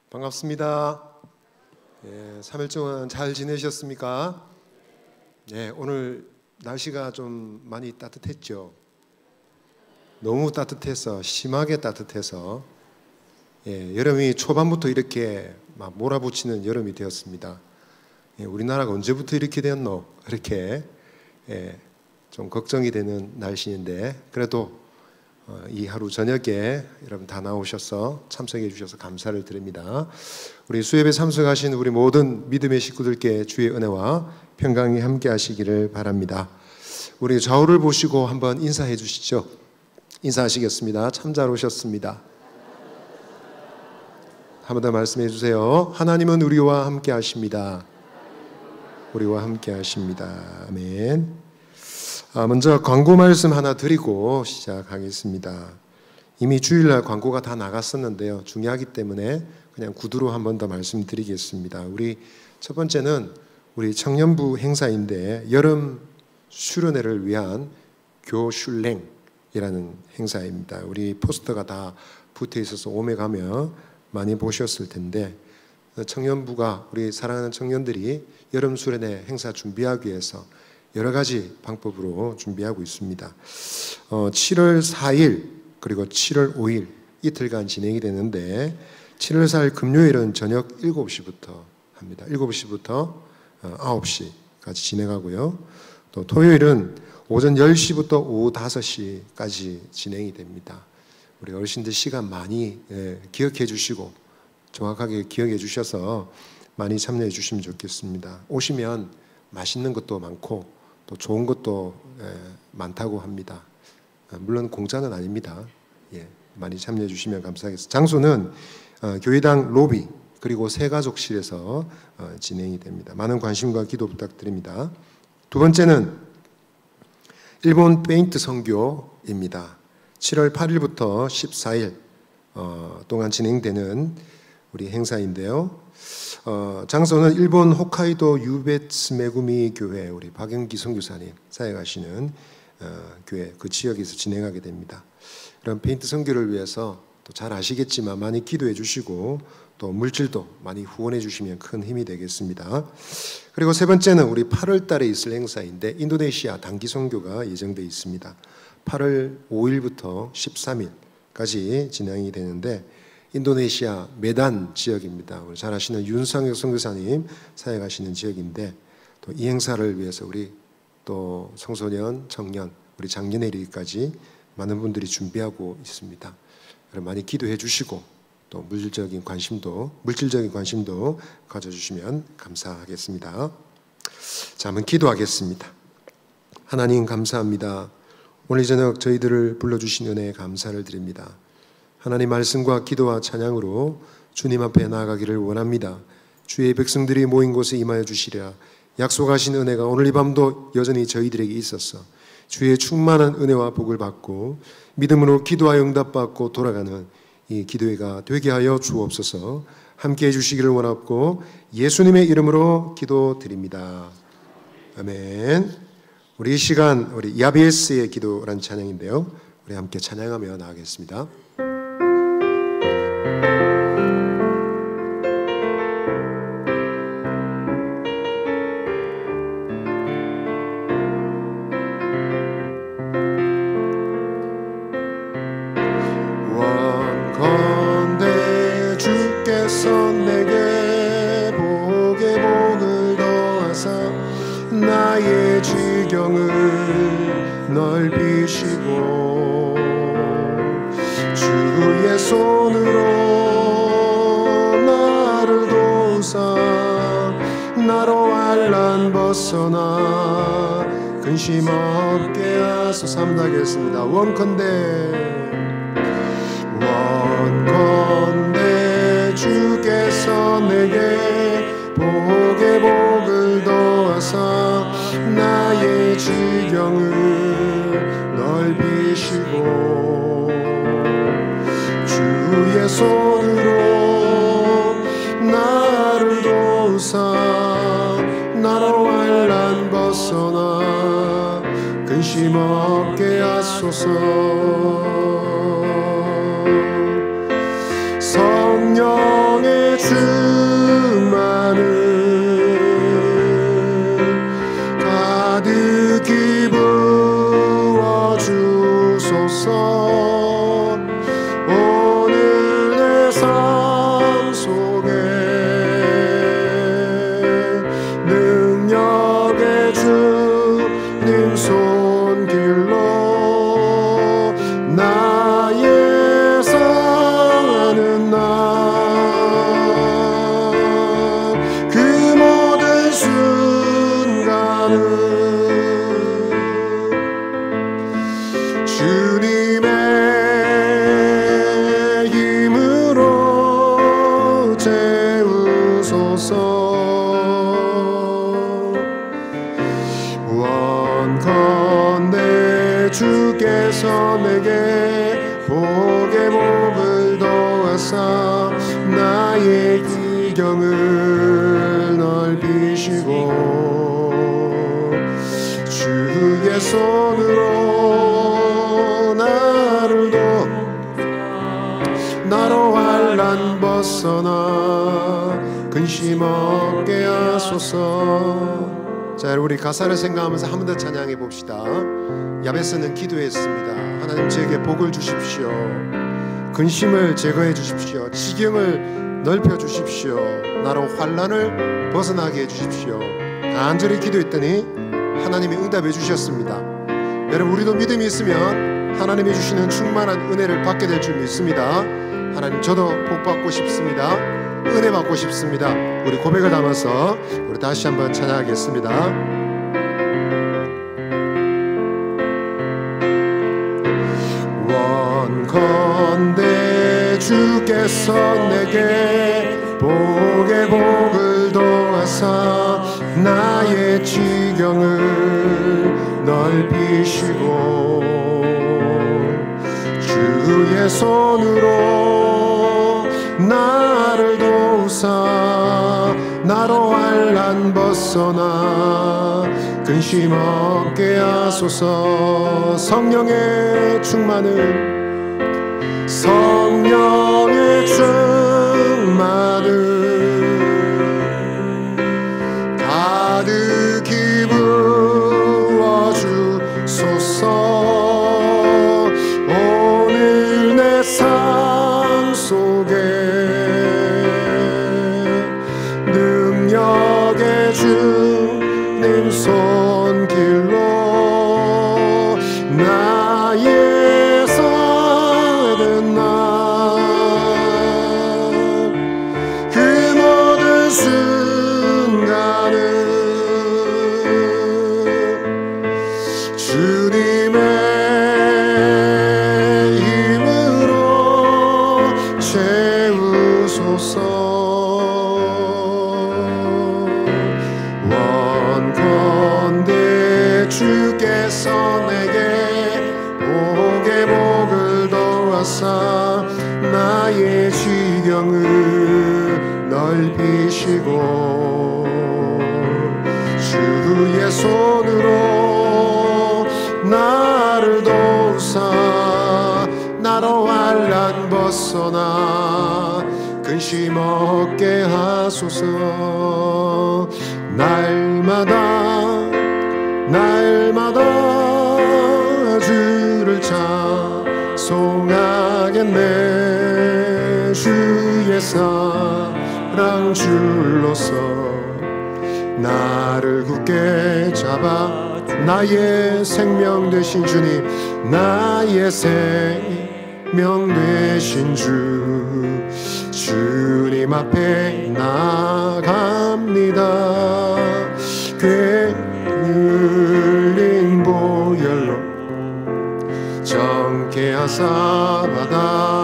반갑습니다. 3일 동안 잘 지내셨습니까? 오늘 날씨가 좀 많이 따뜻했죠. 너무 따뜻해서, 심하게 따뜻해서 여름이 초반부터 이렇게 막 몰아붙이는 여름이 되었습니다. 우리나라가 언제부터 이렇게 되었노? 이렇게 좀 걱정이 되는 날씨인데, 그래도 이 하루 저녁에 여러분 다 나오셔서 참석해 주셔서 감사를 드립니다. 우리 수협에 참석하신 우리 모든 믿음의 식구들께 주의 은혜와 평강이 함께 하시기를 바랍니다. 우리 좌우를 보시고 한번 인사해 주시죠. 인사하시겠습니다. 참 잘 오셨습니다. 한 번 더 말씀해 주세요. 하나님은 우리와 함께 하십니다. 우리와 함께 하십니다. 아멘. 먼저 광고 말씀 하나 드리고 시작하겠습니다. 이미 주일날 광고가 다 나갔었는데요. 중요하기 때문에 그냥 구두로 한 번 더 말씀드리겠습니다. 우리 첫 번째는 우리 청년부 행사인데, 여름 수련회를 위한 교슐랭이라는 행사입니다. 우리 포스터가 다 붙어 있어서 오메 가면 많이 보셨을 텐데, 청년부가, 우리 사랑하는 청년들이 여름 수련회 행사 준비하기 위해서 여러 가지 방법으로 준비하고 있습니다. 7월 4일 그리고 7월 5일 이틀간 진행이 되는데, 7월 4일 금요일은 저녁 7시부터 합니다. 7시부터 9시까지 진행하고요. 또 토요일은 오전 10시부터 오후 5시까지 진행이 됩니다. 우리 어르신들 시간 많이 기억해 주시고 정확하게 기억해 주셔서 많이 참여해 주시면 좋겠습니다. 오시면 맛있는 것도 많고 또 좋은 것도 많다고 합니다. 물론 공짜는 아닙니다. 많이 참여해 주시면 감사하겠습니다. 장소는 교회당 로비 그리고 새가족실에서 진행이 됩니다. 많은 관심과 기도 부탁드립니다. 두 번째는 일본 페인트 선교입니다. 7월 8일부터 14일 동안 진행되는 우리 행사인데요. 장소는 일본 홋카이도 유베츠 메구미 교회, 우리 박영기 선교사님 사역하시는 교회, 그 지역에서 진행하게 됩니다. 이런 페인트 선교를 위해서 또 잘 아시겠지만 많이 기도해 주시고 또 물질도 많이 후원해 주시면 큰 힘이 되겠습니다. 그리고 세 번째는 우리 8월 달에 있을 행사인데, 인도네시아 단기 선교가 예정되어 있습니다. 8월 5일부터 13일까지 진행이 되는데, 인도네시아 메단 지역입니다. 우리 잘 아시는 윤상혁 선교사님 사역하시는 지역인데, 또 이 행사를 위해서 우리 또 청소년, 청년, 우리 작년에 이르기까지 많은 분들이 준비하고 있습니다. 여러분 많이 기도해 주시고 또 물질적인 관심도 가져주시면 감사하겠습니다. 자, 한번 기도하겠습니다. 하나님 감사합니다. 오늘 저녁 저희들을 불러주신 은혜에 감사를 드립니다. 하나님 말씀과 기도와 찬양으로 주님 앞에 나아가기를 원합니다. 주의 백성들이 모인 곳에 임하여 주시랴. 약속하신 은혜가 오늘 이 밤도 여전히 저희들에게 있어서 주의 충만한 은혜와 복을 받고 믿음으로 기도하여 응답받고 돌아가는 이 기도회가 되게 하여 주옵소서. 함께해 주시기를 원하고 예수님의 이름으로 기도드립니다. 아멘. 우리 이 시간 우리 야베스의 기도라는 찬양인데요, 우리 함께 찬양하며 나가겠습니다. 원컨대 주께서 내게 복에 복을 더하사 나의 지경을 넓히시고 주의 손으로 나를 도우사 나로 환난 벗어나 근심 없게 하소서. 함께하겠습니다. 원컨대 주께서 내게 복에 복을 더하사 나의 지경을 넓히시고 주의 손으로 나를 도우사 나로 환난 벗어나 근심 없게 하소서. 성령의 충만을 가득히 부어주소서. 오늘 내 삶 속에 능력의 주님 손길로 나의 사는 날 그 모든 순간을 주님의 힘으로 채우소서. 원컨대 주께서 내게 복의 복을 더하사 나의 기경을 넓히시고 주의 손으로 나를 나로 환난 벗어나 근심 없게 하소서. 자, 우리 가사를 생각하면서 한 번 더 찬양해 봅시다. 야베스는 기도했습니다. 하나님 제게 복을 주십시오. 근심을 제거해 주십시오. 지경을 넓혀 주십시오. 나로 환난을 벗어나게 해 주십시오. 간절히 기도했더니 하나님이 응답해 주셨습니다. 여러분, 우리도 믿음이 있으면 하나님이 주시는 충만한 은혜를 받게 될 줄 믿습니다. 하나님, 저도 복 받고 싶습니다. 은혜 받고 싶습니다. 우리 고백을 담아서 우리 다시 한번 찬양하겠습니다. 원컨대 주께서 내게 복의 복을 더하사 나의 지경을 넓히시고 주의 손으로 나를 도우사 나로 환난 벗어나 근심 없게 하소서. 성령의 충만을 가득히 부어주소서. 오늘 내 삶 속에 능력의 주님 손길로 나의 사는 날 그 모든 순간을 주님의 힘으로 채우소서. 원컨대 주께서 내게 복의 복을 더하사 나의 지경을 넓히시고 주의 손으로 나를 도우사 나로 환난 벗어나 근심 없게 하소서. 날마다 주를 찬송하겠네. 주의 사랑 줄로서 나를 굳게 잡아 나의 생명 되신 주님, 나의 생명 되신 주, 주님 앞에 나갑니다. 꽤 흘린 보혈로 정케 하사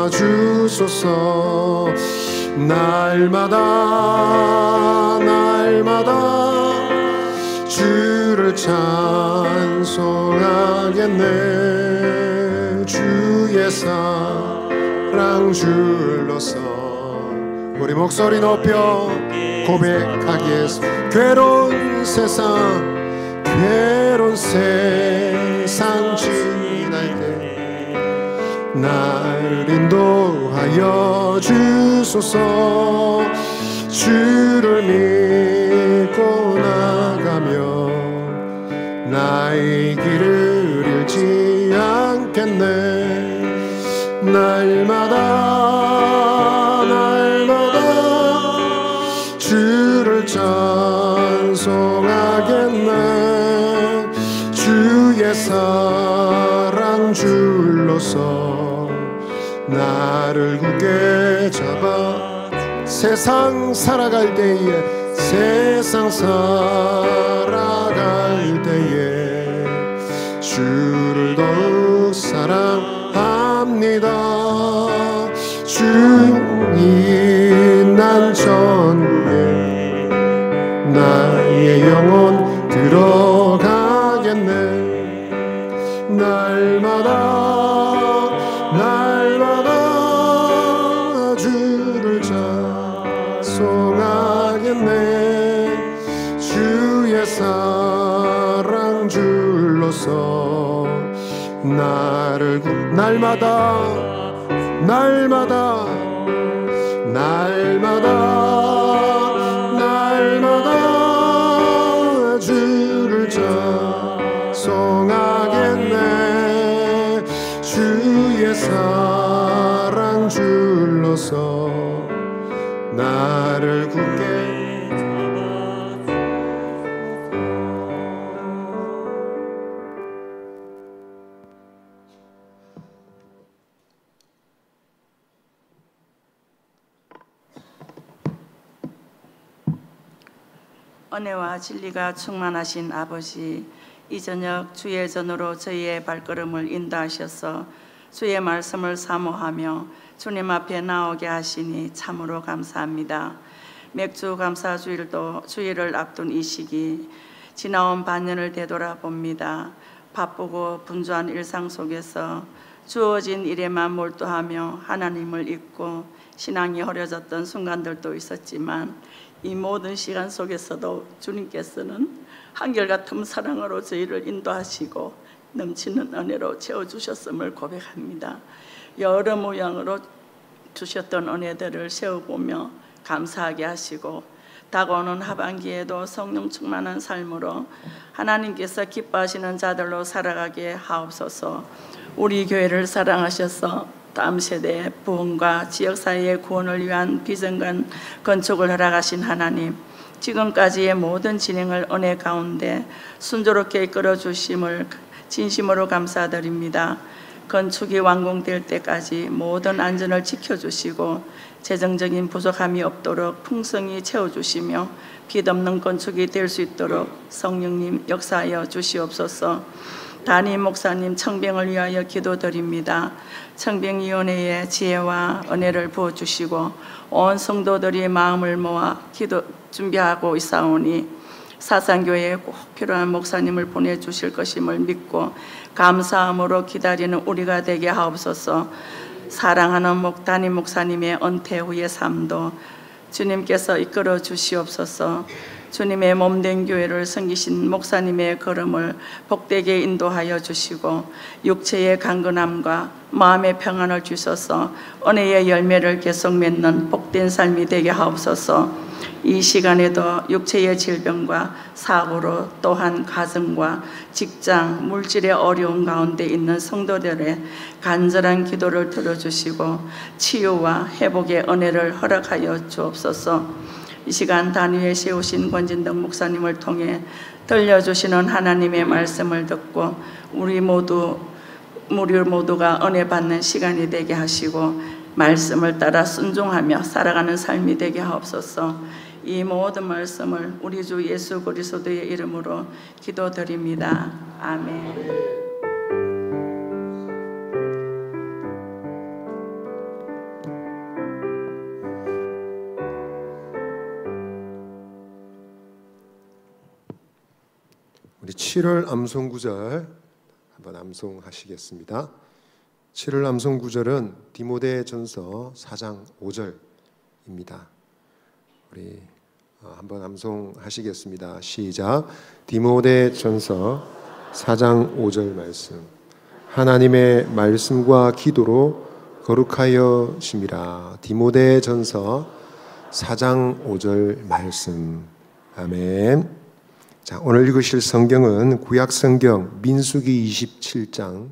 받아주소서. 날마다 주를 찬송하겠네. 주의 사랑 줄로서 우리 목소리 높여 고백하기에 괴로운 세상 나를 인도하여 주소서. 주를 믿고 나가며 나의 길을 잃지 않겠네. 날마다 주를 찬송하겠네. 주의 사랑 줄로서 나를 굳게 잡아 세상 살아갈 때에 주를 더욱 사랑합니다. 주님 난 천국에 나의 영혼 들어가겠네. 날마다 주를 찬송하겠네. 주의 사랑 줄로서 나를 날마다 주를 찬송하겠네. 주의 사랑 줄로서 나를 굳게 은혜와 진리가 충만하신 아버지, 이 저녁 주의 전으로 저희의 발걸음을 인도하셔서 주의 말씀을 사모하며 주님 앞에 나오게 하시니 참으로 감사합니다. 맥주 감사 주일을 앞둔 이 시기 지나온 반년을 되돌아봅니다. 바쁘고 분주한 일상 속에서 주어진 일에만 몰두하며 하나님을 잊고 신앙이 흐려졌던 순간들도 있었지만 이 모든 시간 속에서도 주님께서는 한결같은 사랑으로 저희를 인도하시고 넘치는 은혜로 채워주셨음을 고백합니다. 여러 모양으로 주셨던 은혜들을 세워보며 감사하게 하시고 다가오는 하반기에도 성령 충만한 삶으로 하나님께서 기뻐하시는 자들로 살아가게 하옵소서. 우리 교회를 사랑하셔서 다음 세대의 부흥과 지역사회의 구원을 위한 비전관 건축을 허락하신 하나님, 지금까지의 모든 진행을 은혜 가운데 순조롭게 이끌어 주심을 진심으로 감사드립니다. 건축이 완공될 때까지 모든 안전을 지켜주시고 재정적인 부족함이 없도록 풍성히 채워주시며 빚없는 건축이 될 수 있도록 성령님 역사하여 주시옵소서. 담임 목사님 청빙을 위하여 기도드립니다. 청빙위원회에 지혜와 은혜를 부어주시고 온 성도들이 마음을 모아 기도 준비하고 있사오니 사상교회에 꼭 필요한 목사님을 보내주실 것임을 믿고 감사함으로 기다리는 우리가 되게 하옵소서. 사랑하는 담임 목사님의 은퇴 후의 삶도 주님께서 이끌어 주시옵소서. 주님의 몸된 교회를 섬기신 목사님의 걸음을 복되게 인도하여 주시고 육체의 강건함과 마음의 평안을 주셔서 은혜의 열매를 계속 맺는 복된 삶이 되게 하옵소서. 이 시간에도 육체의 질병과 사고로 또한 가정과 직장, 물질의 어려운 가운데 있는 성도들의 간절한 기도를 들어주시고 치유와 회복의 은혜를 허락하여 주옵소서. 이 시간 단위에 세우신 권진덕 목사님을 통해 들려주시는 하나님의 말씀을 듣고 우리 모두가 은혜 받는 시간이 되게 하시고 말씀을 따라 순종하며 살아가는 삶이 되게 하옵소서. 이 모든 말씀을 우리 주 예수 그리스도의 이름으로 기도드립니다. 아멘. 우리 7월 암송구절 한번 암송하시겠습니다. 7월 암송구절은 디모데전서 4장 5절입니다. 우리 한번 암송하시겠습니다. 시작. 디모데전서 4장 5절 말씀. 하나님의 말씀과 기도로 거룩하여 심이라. 디모데전서 4장 5절 말씀. 아멘. 자, 오늘 읽으실 성경은 구약 성경 민수기 27장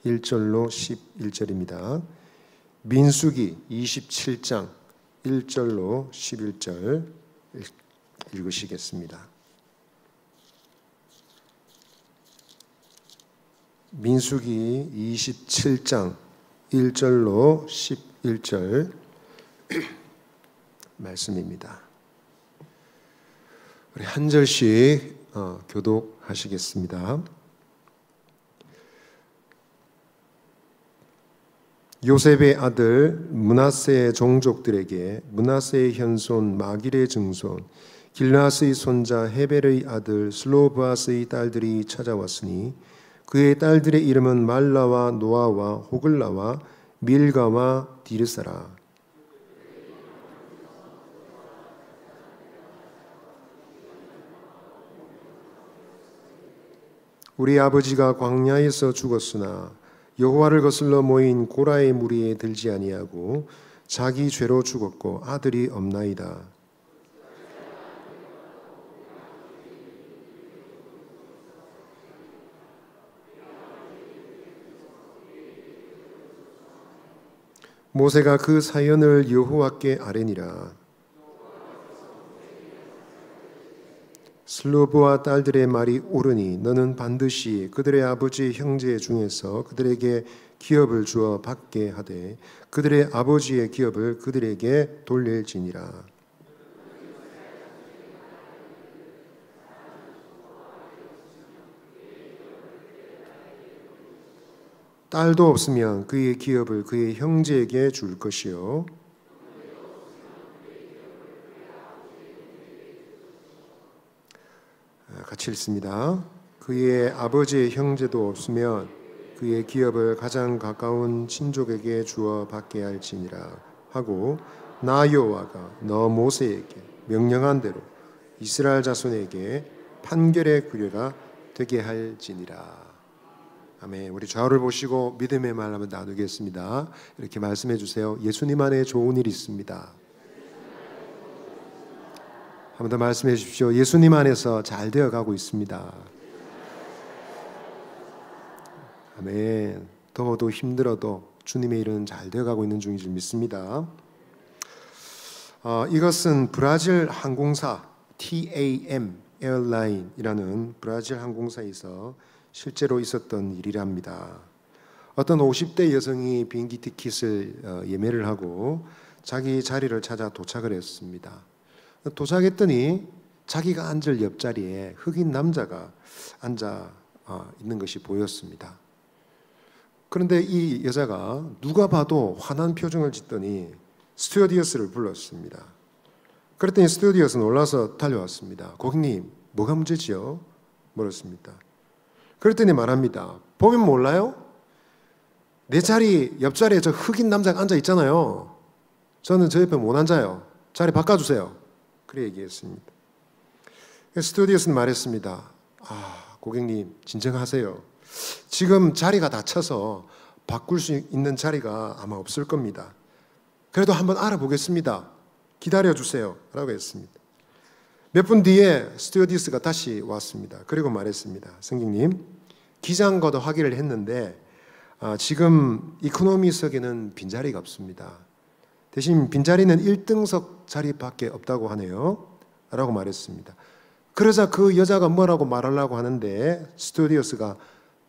1절로 11절입니다. 민수기 27장 1절로 11절 읽으시겠습니다. 민수기 27장 1절로 11절 말씀입니다. 우리 한 절씩 교독하시겠습니다. 요셉의 아들 므낫세의 종족들에게 므낫세의 현손 마길의 증손 길라스의 손자 헤벨의 아들 슬로브아스의 딸들이 찾아왔으니 그의 딸들의 이름은 말라와 노아와 호글라와 밀가와 디르사라. 우리 아버지가 광야에서 죽었으나 여호와를 거슬러 모인 고라의 무리에 들지 아니하고 자기 죄로 죽었고 아들이 없나이다. 모세가 그 사연을 여호와께 아뢰니라. 슬로브와 딸들의 말이 옳으니 너는 반드시 그들의 아버지 형제 중에서 그들에게 기업을 주어 받게 하되 그들의 아버지의 기업을 그들에게 돌릴지니라. 딸도 없으면 그의 기업을 그의 형제에게 줄 것이요 같이 읽습니다. 그의 아버지의 형제도 없으면 그의 기업을 가장 가까운 친족에게 주어 받게 할지니라 하고 나 여호와가 너 모세에게 명령한 대로 이스라엘 자손에게 판결의 규례가 되게 할지니라. 아멘. 우리 좌우를 보시고 믿음의 말 한번 나누겠습니다. 이렇게 말씀해 주세요. 예수님 안에 좋은 일이 있습니다. 한 번 더 말씀해 주십시오. 예수님 안에서 잘 되어가고 있습니다. 아멘. 더워도 힘들어도 주님의 일은 잘 되어가고 있는 중인 줄 믿습니다. 이것은 브라질 항공사 TAM 에어라인이라는 브라질 항공사에서 실제로 있었던 일이랍니다. 어떤 50대 여성이 비행기 티켓을 예매를 하고 자기 자리를 찾아 도착을 했습니다. 도착했더니 자기가 앉을 옆자리에 흑인 남자가 앉아 있는 것이 보였습니다. 그런데 이 여자가 누가 봐도 화난 표정을 짓더니 스튜어디어스를 불렀습니다. 그랬더니 스튜어디어스 놀라서 달려왔습니다. 고객님, 뭐가 문제지요? 물었습니다. 그랬더니 말합니다. 보면 몰라요? 내 자리 옆자리에 저 흑인 남자가 앉아 있잖아요. 저는 저 옆에 못 앉아요. 자리 바꿔주세요. 그래 얘기했습니다. 스튜어디어스는 말했습니다. 고객님 진정하세요. 지금 자리가 다 차서 바꿀 수 있는 자리가 아마 없을 겁니다. 그래도 한번 알아보겠습니다. 기다려주세요 라고 했습니다. 몇 분 뒤에 스튜어디스가 다시 왔습니다. 그리고 말했습니다. 선생님, 기장과도 확인을 했는데 지금 이코노미석에는 빈자리가 없습니다. 대신 빈자리는 1등석 자리밖에 없다고 하네요 라고 말했습니다. 그러자 그 여자가 뭐라고 말하려고 하는데 스튜어디스가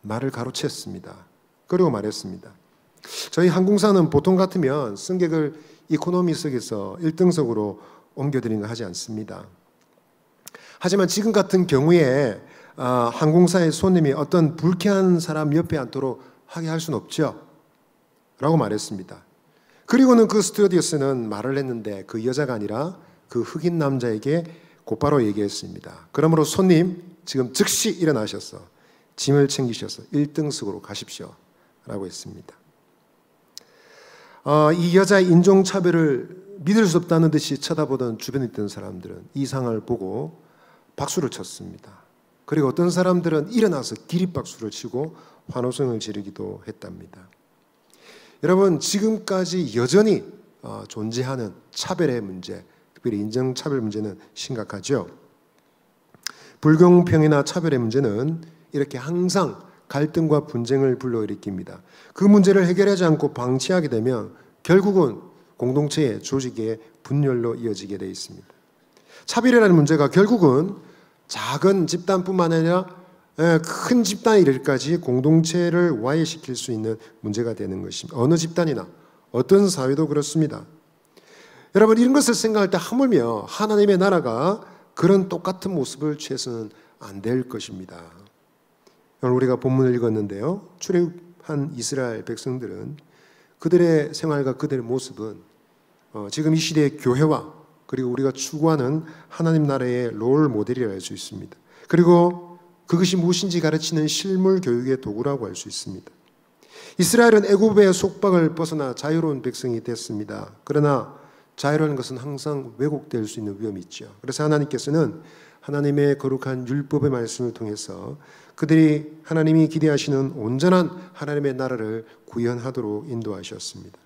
말을 가로챘습니다. 그리고 말했습니다. 저희 항공사는 보통 같으면 승객을 이코노미석에서 1등석으로 옮겨드리는 거 하지 않습니다. 하지만 지금 같은 경우에 항공사의 손님이 어떤 불쾌한 사람 옆에 앉도록 하게 할 수는 없죠 라고 말했습니다. 그리고는 그 스튜어디스는 말을 했는데 그 여자가 아니라 그 흑인 남자에게 곧바로 얘기했습니다. 그러므로 손님 지금 즉시 일어나셔서 짐을 챙기셔서 1등석으로 가십시오 라고 했습니다. 이 여자의 인종차별을 믿을 수 없다는 듯이 쳐다보던 주변에 있던 사람들은 이 상황을 보고 박수를 쳤습니다. 그리고 어떤 사람들은 일어나서 기립박수를 치고 환호성을 지르기도 했답니다. 여러분, 지금까지 여전히 존재하는 차별의 문제, 특별히 인종차별 문제는 심각하죠. 불공평이나 차별의 문제는 이렇게 항상 갈등과 분쟁을 불러일으킵니다. 그 문제를 해결하지 않고 방치하게 되면 결국은 공동체의 조직의 분열로 이어지게 되어 있습니다. 차별이라는 문제가 결국은 작은 집단뿐만 아니라 큰 집단에 이르기까지 공동체를 와해시킬 수 있는 문제가 되는 것입니다. 어느 집단이나 어떤 사회도 그렇습니다. 여러분, 이런 것을 생각할 때 하물며 하나님의 나라가 그런 똑같은 모습을 취해서는 안 될 것입니다. 오늘 우리가 본문을 읽었는데요, 출애굽한 이스라엘 백성들은 그들의 생활과 그들의 모습은 지금 이 시대의 교회와 그리고 우리가 추구하는 하나님 나라의 롤 모델이라 할 수 있습니다. 그리고 그것이 무엇인지 가르치는 실물 교육의 도구라고 할 수 있습니다. 이스라엘은 애굽의 속박을 벗어나 자유로운 백성이 됐습니다. 그러나 자유라는 것은 항상 왜곡될 수 있는 위험이 있죠. 그래서 하나님께서는 하나님의 거룩한 율법의 말씀을 통해서 그들이 하나님이 기대하시는 온전한 하나님의 나라를 구현하도록 인도하셨습니다.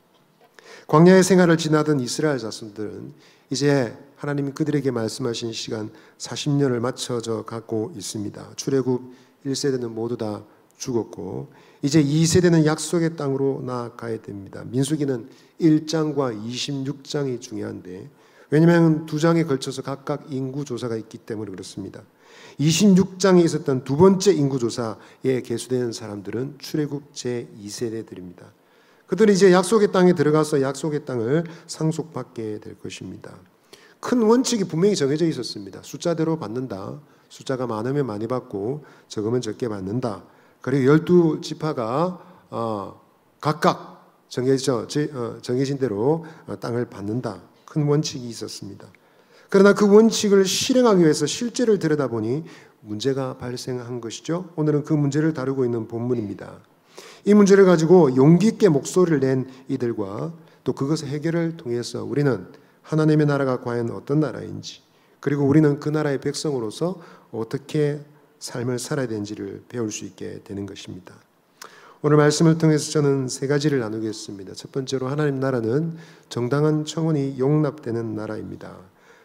광야의 생활을 지나던 이스라엘 자손들은 이제 하나님이 그들에게 말씀하신 시간 40년을 맞춰져 가고 있습니다. 출애굽 1세대는 모두 다 죽었고 이제 2세대는 약속의 땅으로 나아가야 됩니다. 민수기는 1장과 26장이 중요한데, 왜냐하면 두 장에 걸쳐서 각각 인구조사가 있기 때문에 그렇습니다. 26장에 있었던 두 번째 인구조사에 계수되는 사람들은 출애굽 제2세대들입니다. 그들은 이제 약속의 땅에 들어가서 약속의 땅을 상속받게 될 것입니다. 큰 원칙이 분명히 정해져 있었습니다. 숫자대로 받는다. 숫자가 많으면 많이 받고 적으면 적게 받는다. 그리고 12지파가 각각 정해진 대로 땅을 받는다. 큰 원칙이 있었습니다. 그러나 그 원칙을 실행하기 위해서 실제를 들여다보니 문제가 발생한 것이죠. 오늘은 그 문제를 다루고 있는 본문입니다. 이 문제를 가지고 용기 있게 목소리를 낸 이들과 또 그것의 해결을 통해서 우리는 하나님의 나라가 과연 어떤 나라인지, 그리고 우리는 그 나라의 백성으로서 어떻게 삶을 살아야 되는지를 배울 수 있게 되는 것입니다. 오늘 말씀을 통해서 저는 세 가지를 나누겠습니다. 첫 번째로, 하나님 나라는 정당한 청원이 용납되는 나라입니다.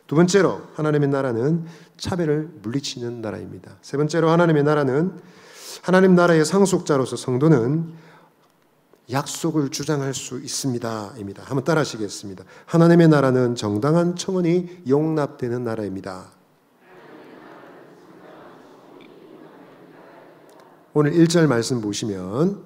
두 번째로, 하나님의 나라는 차별을 물리치는 나라입니다. 세 번째로, 하나님의 나라는 하나님 나라의 상속자로서 성도는 약속을 주장할 수 있습니다. 입니다. 한번 따라 하시겠습니다. 하나님의 나라는 정당한 청원이 용납되는 나라입니다. 오늘 1절 말씀 보시면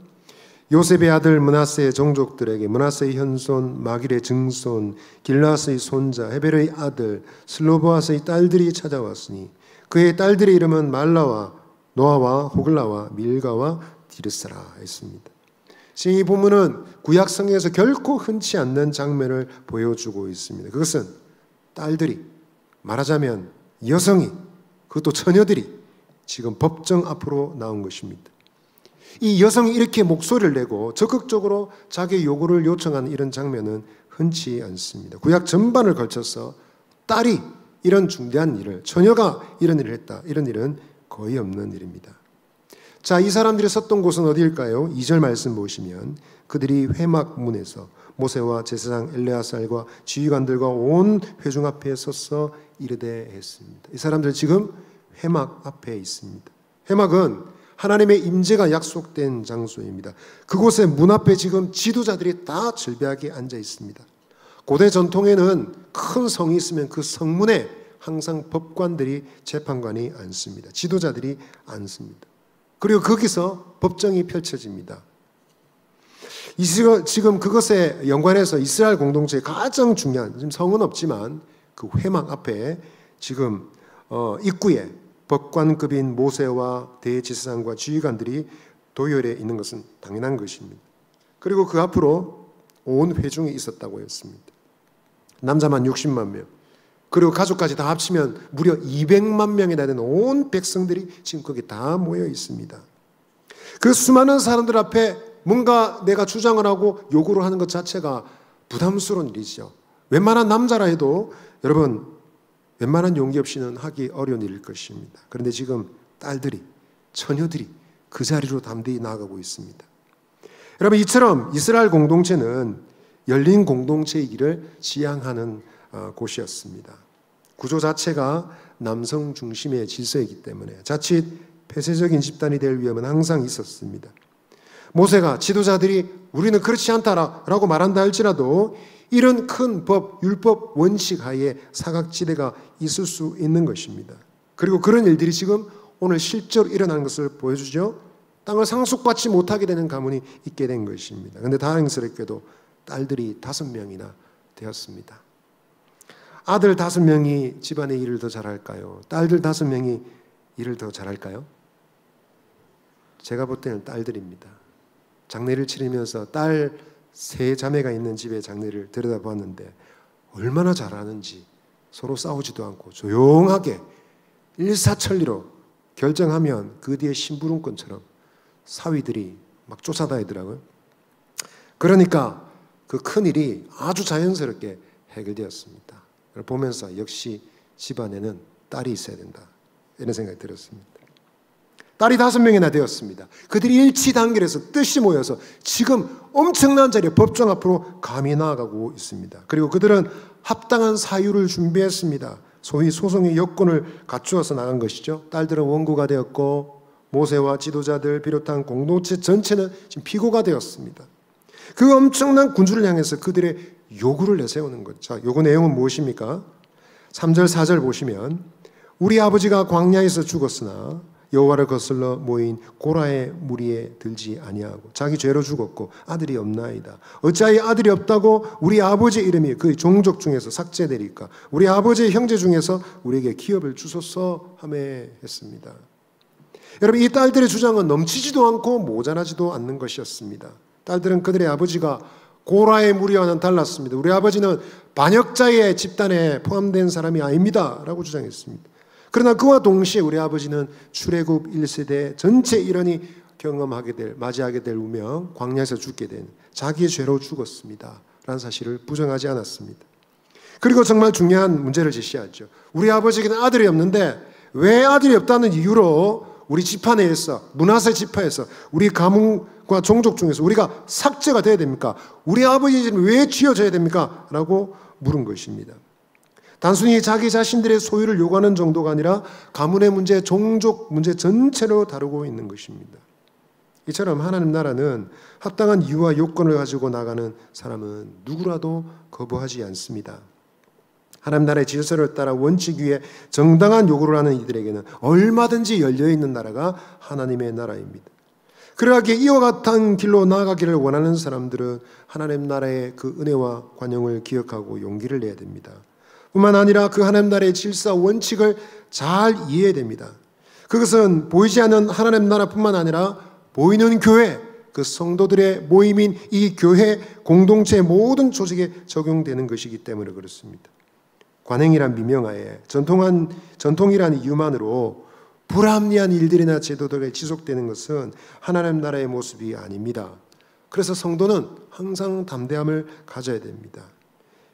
요셉의 아들 므낫세의 종족들에게 므낫세의 현손, 마길의 증손, 길라스의 손자, 헤베르의 아들, 슬로보아스의 딸들이 찾아왔으니 그의 딸들의 이름은 말라와 노아와 호글라와 밀가와 디르사라 했습니다. 지금 이 본문은 구약 성경에서 결코 흔치 않는 장면을 보여주고 있습니다. 그것은 딸들이, 말하자면 여성이, 그것도 처녀들이 지금 법정 앞으로 나온 것입니다. 이 여성이 이렇게 목소리를 내고 적극적으로 자기의 요구를 요청하는 이런 장면은 흔치 않습니다. 구약 전반을 걸쳐서 딸이 이런 중대한 일을, 처녀가 이런 일을 했다, 이런 일은 거의 없는 일입니다. 자, 이 사람들이 섰던 곳은 어디일까요? 2절 말씀 보시면 그들이 회막문에서 모세와 제사장 엘레아살과 지휘관들과 온 회중 앞에 서서 이르되 했습니다. 이 사람들 지금 회막 앞에 있습니다. 회막은 하나님의 임재가 약속된 장소입니다. 그곳에 문 앞에 지금 지도자들이 다 절벽하게 앉아 있습니다. 고대 전통에는 큰 성이 있으면 그 성문에 항상 법관들이, 재판관이 앉습니다. 지도자들이 앉습니다. 그리고 거기서 법정이 펼쳐집니다. 지금 그것에 연관해서 이스라엘 공동체의 가장 중요한, 지금 성은 없지만 그 회막 앞에 지금 입구에 법관급인 모세와 대제사장과 지휘관들이 도열해 있는 것은 당연한 것입니다. 그리고 그 앞으로 온 회중이 있었다고 했습니다. 남자만 60만 명, 그리고 가족까지 다 합치면 무려 200만 명이나 되는 온 백성들이 지금 거기 다 모여 있습니다. 그 수많은 사람들 앞에 뭔가 내가 주장을 하고 요구를 하는 것 자체가 부담스러운 일이죠. 웬만한 남자라 해도 여러분 웬만한 용기 없이는 하기 어려운 일일 것입니다. 그런데 지금 딸들이, 처녀들이 그 자리로 담대히 나아가고 있습니다. 여러분, 이처럼 이스라엘 공동체는 열린 공동체이기를 지향하는 곳이었습니다. 구조 자체가 남성 중심의 질서이기 때문에 자칫 폐쇄적인 집단이 될 위험은 항상 있었습니다. 모세가 지도자들이 우리는 그렇지 않다라고 말한다 할지라도 이런 큰 법, 율법, 원칙 하에 사각지대가 있을 수 있는 것입니다. 그리고 그런 일들이 지금 오늘 실제로 일어나는 것을 보여주죠. 땅을 상속받지 못하게 되는 가문이 있게 된 것입니다. 그런데 다행스럽게도 딸들이 5명이나 되었습니다. 아들 5명이 집안의 일을 더 잘할까요? 딸들 5명이 일을 더 잘할까요? 제가 볼 때는 딸들입니다. 장례를 치르면서 딸 3자매가 있는 집의 장례를 들여다보았는데 얼마나 잘하는지 서로 싸우지도 않고 조용하게 일사천리로 결정하면 그 뒤에 심부름꾼처럼 사위들이 막 쫓아다니더라고요. 그러니까 그 큰일이 아주 자연스럽게 해결되었습니다. 보면서 역시 집안에는 딸이 있어야 된다, 이런 생각이 들었습니다. 딸이 5명이나 되었습니다. 그들이 일치단결해서 뜻이 모여서 지금 엄청난 자리에 법정 앞으로 감히 나아가고 있습니다. 그리고 그들은 합당한 사유를 준비했습니다. 소위 소송의 여건을 갖추어서 나간 것이죠. 딸들은 원고가 되었고 모세와 지도자들 비롯한 공동체 전체는 지금 피고가 되었습니다. 그 엄청난 군주를 향해서 그들의 요구를 내세우는 것. 자, 요구 내용은 무엇입니까? 3절 4절 보시면 우리 아버지가 광야에서 죽었으나 여호와를 거슬러 모인 고라의 무리에 들지 아니하고 자기 죄로 죽었고 아들이 없나이다. 어찌하여 아들이 없다고 우리 아버지의 이름이 그 종족 중에서 삭제되리까? 우리 아버지의 형제 중에서 우리에게 기업을 주소서 하며 했습니다. 여러분, 이 딸들의 주장은 넘치지도 않고 모자라지도 않는 것이었습니다. 딸들은 그들의 아버지가 고라의 무리와는 달랐습니다. 우리 아버지는 반역자의 집단에 포함된 사람이 아닙니다 라고 주장했습니다. 그러나 그와 동시에 우리 아버지는 출애굽 1세대 전체 일원이 맞이하게 될 운명, 광야에서 죽게 된 자기의 죄로 죽었습니다 라는 사실을 부정하지 않았습니다. 그리고 정말 중요한 문제를 제시하죠. 우리 아버지에게는 아들이 없는데 왜 아들이 없다는 이유로 우리 지파 내에서, 므낫세 지파에서 우리 가문과 종족 중에서 우리가 삭제가 돼야 됩니까? 우리 아버지 이름이 왜 지어져야 됩니까? 라고 물은 것입니다. 단순히 자기 자신들의 소유를 요구하는 정도가 아니라 가문의 문제, 종족 문제 전체로 다루고 있는 것입니다. 이처럼 하나님 나라는 합당한 이유와 요건을 가지고 나가는 사람은 누구라도 거부하지 않습니다. 하나님 나라의 질서를 따라 원칙 위에 정당한 요구를 하는 이들에게는 얼마든지 열려있는 나라가 하나님의 나라입니다. 그러하기에 이와 같은 길로 나아가기를 원하는 사람들은 하나님 나라의 그 은혜와 관용을 기억하고 용기를 내야 됩니다. 뿐만 아니라 그 하나님 나라의 질서 원칙을 잘 이해해야 됩니다. 그것은 보이지 않는 하나님 나라뿐만 아니라 보이는 교회, 그 성도들의 모임인 이 교회 공동체의 모든 조직에 적용되는 것이기 때문에 그렇습니다. 관행이란 미명하에 전통이란 이유만으로 불합리한 일들이나 제도들에 지속되는 것은 하나님 나라의 모습이 아닙니다. 그래서 성도는 항상 담대함을 가져야 됩니다.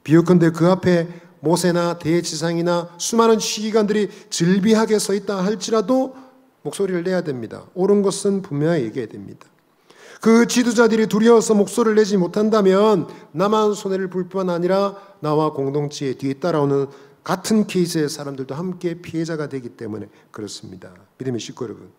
비유컨대 그 앞에 모세나 대지상이나 수많은 지휘관들이 즐비하게 서 있다 할지라도 목소리를 내야 됩니다. 옳은 것은 분명히 얘기해야 됩니다. 그 지도자들이 두려워서 목소리를 내지 못한다면 나만 손해를 볼 뿐만 아니라 나와 공동체에 뒤에 따라오는 같은 케이스의 사람들도 함께 피해자가 되기 때문에 그렇습니다. 믿음의 식구 여러분,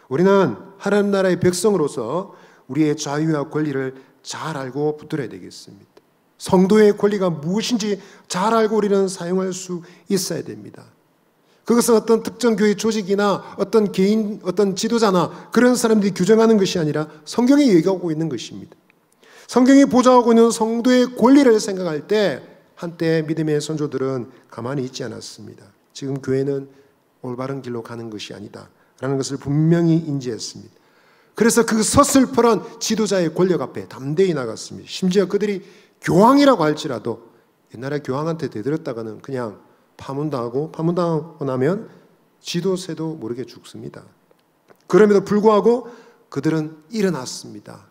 우리는 하나님 나라의 백성으로서 우리의 자유와 권리를 잘 알고 붙들어야 되겠습니다. 성도의 권리가 무엇인지 잘 알고 우리는 사용할 수 있어야 됩니다. 그것은 어떤 특정 교회 조직이나 어떤 개인, 어떤 지도자나 그런 사람들이 규정하는 것이 아니라 성경이 얘기하고 있는 것입니다. 성경이 보좌하고 있는 성도의 권리를 생각할 때 한때 믿음의 선조들은 가만히 있지 않았습니다. 지금 교회는 올바른 길로 가는 것이 아니다 라는 것을 분명히 인지했습니다. 그래서 그 서슬퍼런 지도자의 권력 앞에 담대히 나갔습니다. 심지어 그들이 교황이라고 할지라도 옛날에 교황한테 대들었다가는 그냥 파문당하고 나면 지도새도 모르게 죽습니다. 그럼에도 불구하고 그들은 일어났습니다.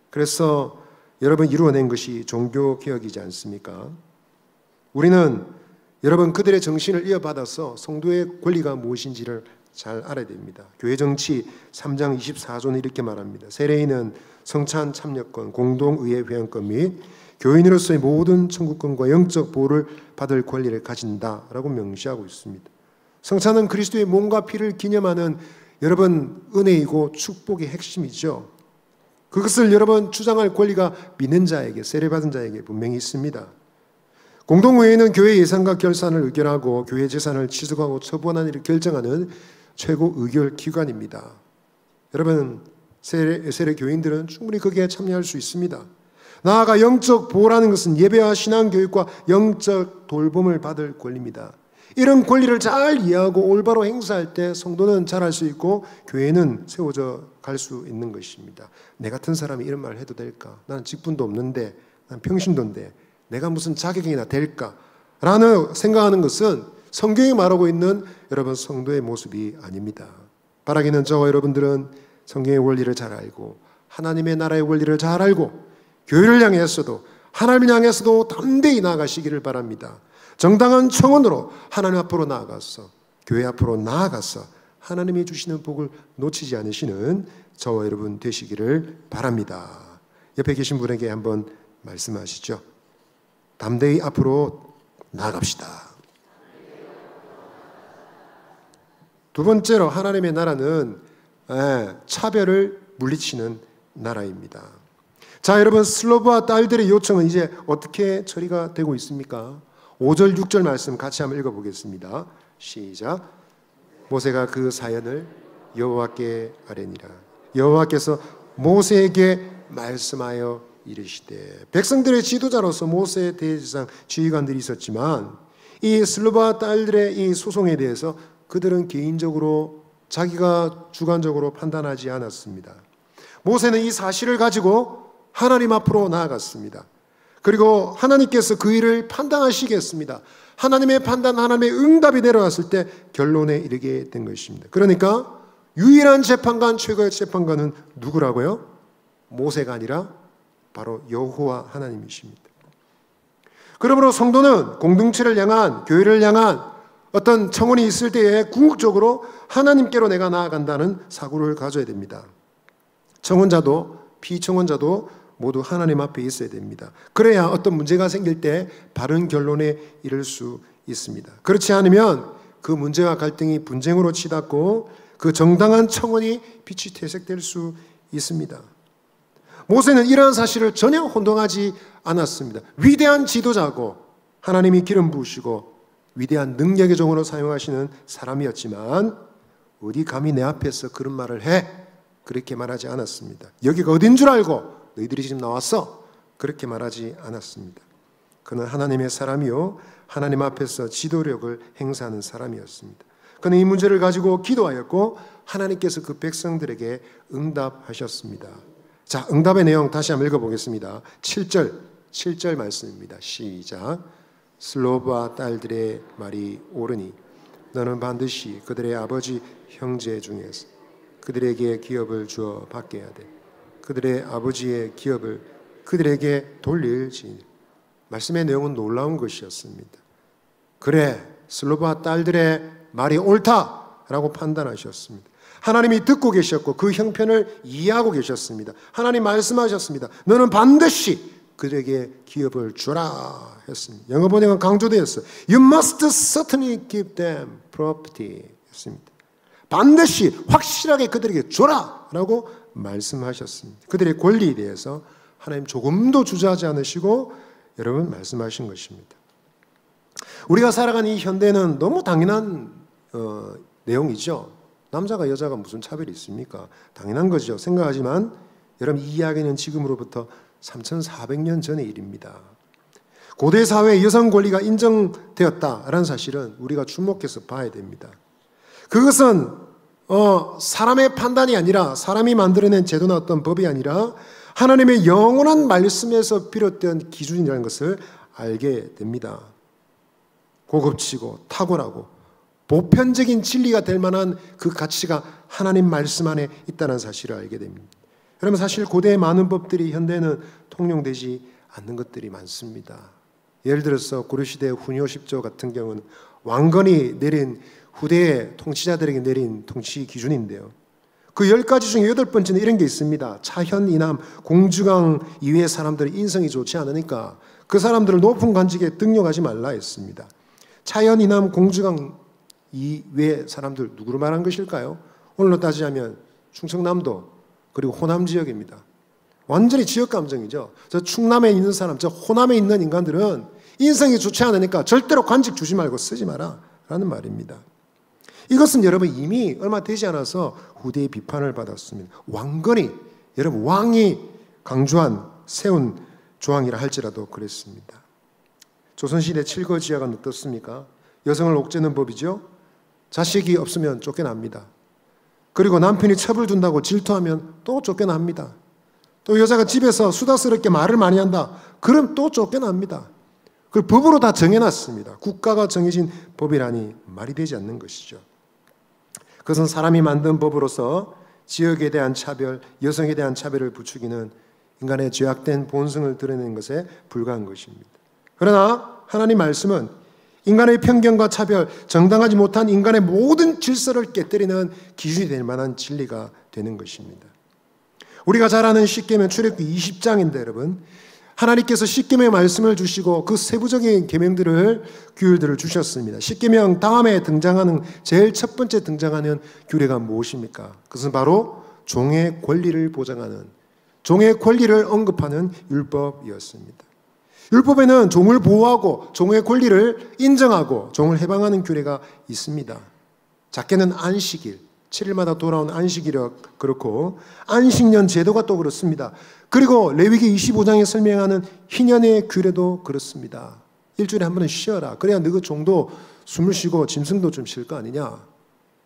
그래서 여러분 이루어낸 것이 종교개혁이지 않습니까? 우리는 여러분 그들의 정신을 이어받아서 성도의 권리가 무엇인지를 잘 알아야 됩니다. 교회 정치 3장 24조는 이렇게 말합니다. 세례인은 성찬 참여권, 공동의회 회원권 및 교인으로서의 모든 청구권과 영적 보호를 받을 권리를 가진다라고 명시하고 있습니다. 성찬은 그리스도의 몸과 피를 기념하는 여러분 은혜이고 축복의 핵심이죠. 그것을 여러분 주장할 권리가 믿는 자에게, 세례받은 자에게 분명히 있습니다. 공동의회는 교회 예산과 결산을 의결하고 교회 재산을 취득하고 처분하는 일을 결정하는 최고 의결 기관입니다. 여러분 세례 교인들은 충분히 거기에 참여할 수 있습니다. 나아가 영적 보호라는 것은 예배와 신앙교육과 영적 돌봄을 받을 권리입니다. 이런 권리를 잘 이해하고 올바로 행사할 때 성도는 잘할 수 있고 교회는 세워져 갈 수 있는 것입니다. 내 같은 사람이 이런 말을 해도 될까? 나는 직분도 없는데, 난 평신도인데 내가 무슨 자격이나 될까? 라는 생각하는 것은 성경이 말하고 있는 여러분 성도의 모습이 아닙니다. 바라기는 저와 여러분들은 성경의 원리를 잘 알고 하나님의 나라의 원리를 잘 알고 교회를 향해서도 하나님을 향해서도 담대히 나아가시기를 바랍니다. 정당한 청원으로 하나님 앞으로 나아가서 교회 앞으로 나아가서 하나님이 주시는 복을 놓치지 않으시는 저와 여러분 되시기를 바랍니다. 옆에 계신 분에게 한번 말씀하시죠. 담대히 앞으로 나아갑시다. 두 번째로 하나님의 나라는 차별을 물리치는 나라입니다. 자, 여러분 슬로브와 딸들의 요청은 이제 어떻게 처리가 되고 있습니까? 5절 6절 말씀 같이 한번 읽어보겠습니다. 시작. 모세가 그 사연을 여호와께 아뢰니라. 여호와께서 모세에게 말씀하여 이르시되, 백성들의 지도자로서 모세 대제사장 지휘관들이 있었지만 이 슬로바 딸들의 이 소송에 대해서 그들은 개인적으로 자기가 주관적으로 판단하지 않았습니다. 모세는 이 사실을 가지고 하나님 앞으로 나아갔습니다. 그리고 하나님께서 그 일을 판단하시겠습니다. 하나님의 판단, 하나님의 응답이 내려왔을 때 결론에 이르게 된 것입니다. 그러니까 유일한 재판관, 최고의 재판관은 누구라고요? 모세가 아니라 바로 여호와 하나님이십니다. 그러므로 성도는 공동체를 향한, 교회를 향한 어떤 청원이 있을 때에 궁극적으로 하나님께로 내가 나아간다는 사고를 가져야 됩니다. 청원자도 피청원자도 모두 하나님 앞에 있어야 됩니다. 그래야 어떤 문제가 생길 때 바른 결론에 이를 수 있습니다. 그렇지 않으면 그 문제와 갈등이 분쟁으로 치닫고 그 정당한 청원이 빛이 퇴색될 수 있습니다. 모세는 이러한 사실을 전혀 혼동하지 않았습니다. 위대한 지도자고 하나님이 기름 부으시고 위대한 능력의 종으로 사용하시는 사람이었지만 어디 감히 내 앞에서 그런 말을 해? 그렇게 말하지 않았습니다. 여기가 어딘 줄 알고 너희들이 지금 나왔어? 그렇게 말하지 않았습니다. 그는 하나님의 사람이요 하나님 앞에서 지도력을 행사하는 사람이었습니다. 그는 이 문제를 가지고 기도하였고 하나님께서 그 백성들에게 응답하셨습니다. 자, 응답의 내용 다시 한번 읽어보겠습니다. 7절 말씀입니다. 시작. 슬로브와 딸들의 말이 옳으니 너는 반드시 그들의 아버지 형제 중에서 그들에게 기업을 주어 받게 해야 돼. 그들의 아버지의 기업을 그들에게 돌릴지니. 말씀의 내용은 놀라운 것이었습니다. 그래, 슬로바 딸들의 말이 옳다라고 판단하셨습니다. 하나님이 듣고 계셨고 그 형편을 이해하고 계셨습니다. 하나님 말씀하셨습니다. 너는 반드시 그들에게 기업을 주라 했습니다. 영어 번역은 강조되었어요. You must certainly give them property 했습니다. 반드시 확실하게 그들에게 주라 라고 말씀하셨습니다. 그들의 권리에 대해서 하나님 조금도 주저하지 않으시고 여러분 말씀하신 것입니다. 우리가 살아가는 이 현대는 너무 당연한 내용이죠. 남자가 여자가 무슨 차별이 있습니까? 당연한 거죠. 생각하지만 여러분 이 이야기는 지금으로부터 3400년 전의 일입니다. 고대 사회의 여성 권리가 인정되었다라는 사실은 우리가 주목해서 봐야 됩니다. 그것은 사람의 판단이 아니라 사람이 만들어낸 제도나 어떤 법이 아니라 하나님의 영원한 말씀에서 비롯된 기준이라는 것을 알게 됩니다. 고급지고 탁월하고 보편적인 진리가 될 만한 그 가치가 하나님 말씀 안에 있다는 사실을 알게 됩니다. 여러분 사실 고대의 많은 법들이 현대는 통용되지 않는 것들이 많습니다. 예를 들어서 고려시대 훈요 10조 같은 경우는 왕건이 내린 후대의 통치자들에게 내린 통치 기준인데요. 그 10가지 중에 8번째는 이런 게 있습니다. 차현, 이남, 공주강 이외의 사람들의 인성이 좋지 않으니까 그 사람들을 높은 관직에 등용하지 말라 했습니다. 차현, 이남, 공주강 이외의 사람들 누구로 말한 것일까요? 오늘로 따지자면 충청남도 그리고 호남 지역입니다. 완전히 지역 감정이죠. 저 충남에 있는 사람, 저 호남에 있는 인간들은 인성이 좋지 않으니까 절대로 관직 주지 말고 쓰지 마라 라는 말입니다. 이것은 여러분 이미 얼마 되지 않아서 후대의 비판을 받았습니다. 왕건이, 여러분 왕이 강조한 세운 조항이라 할지라도 그랬습니다. 조선시대 칠거지하가 어떻습니까? 여성을 옥죄는 법이죠. 자식이 없으면 쫓겨납니다. 그리고 남편이 첩을 둔다고 질투하면 또 쫓겨납니다. 또 여자가 집에서 수다스럽게 말을 많이 한다. 그럼 또 쫓겨납니다. 그걸 법으로 다 정해놨습니다. 국가가 정해진 법이라니 말이 되지 않는 것이죠. 그것은 사람이 만든 법으로서 지역에 대한 차별, 여성에 대한 차별을 부추기는 인간의 죄악된 본성을 드러내는 것에 불과한 것입니다. 그러나 하나님 말씀은 인간의 편견과 차별, 정당하지 못한 인간의 모든 질서를 깨뜨리는 기준이 될 만한 진리가 되는 것입니다. 우리가 잘 아는 십계명 출애굽기 20장인데 여러분, 하나님께서 십계명의 말씀을 주시고 그 세부적인 계명들을 규율들을 주셨습니다. 십계명 다음에 등장하는 제일 첫 번째 등장하는 규례가 무엇입니까? 그것은 바로 종의 권리를 보장하는, 종의 권리를 언급하는 율법이었습니다. 율법에는 종을 보호하고 종의 권리를 인정하고 종을 해방하는 규례가 있습니다. 작게는 안식일, 7일마다 돌아온 안식일이 그렇고 안식년 제도가 또 그렇습니다. 그리고 레위기 25장에 설명하는 희년의 규례도 그렇습니다. 일주일에 한 번은 쉬어라. 그래야 너그 종도 숨을 쉬고 짐승도 좀 쉴 거 아니냐.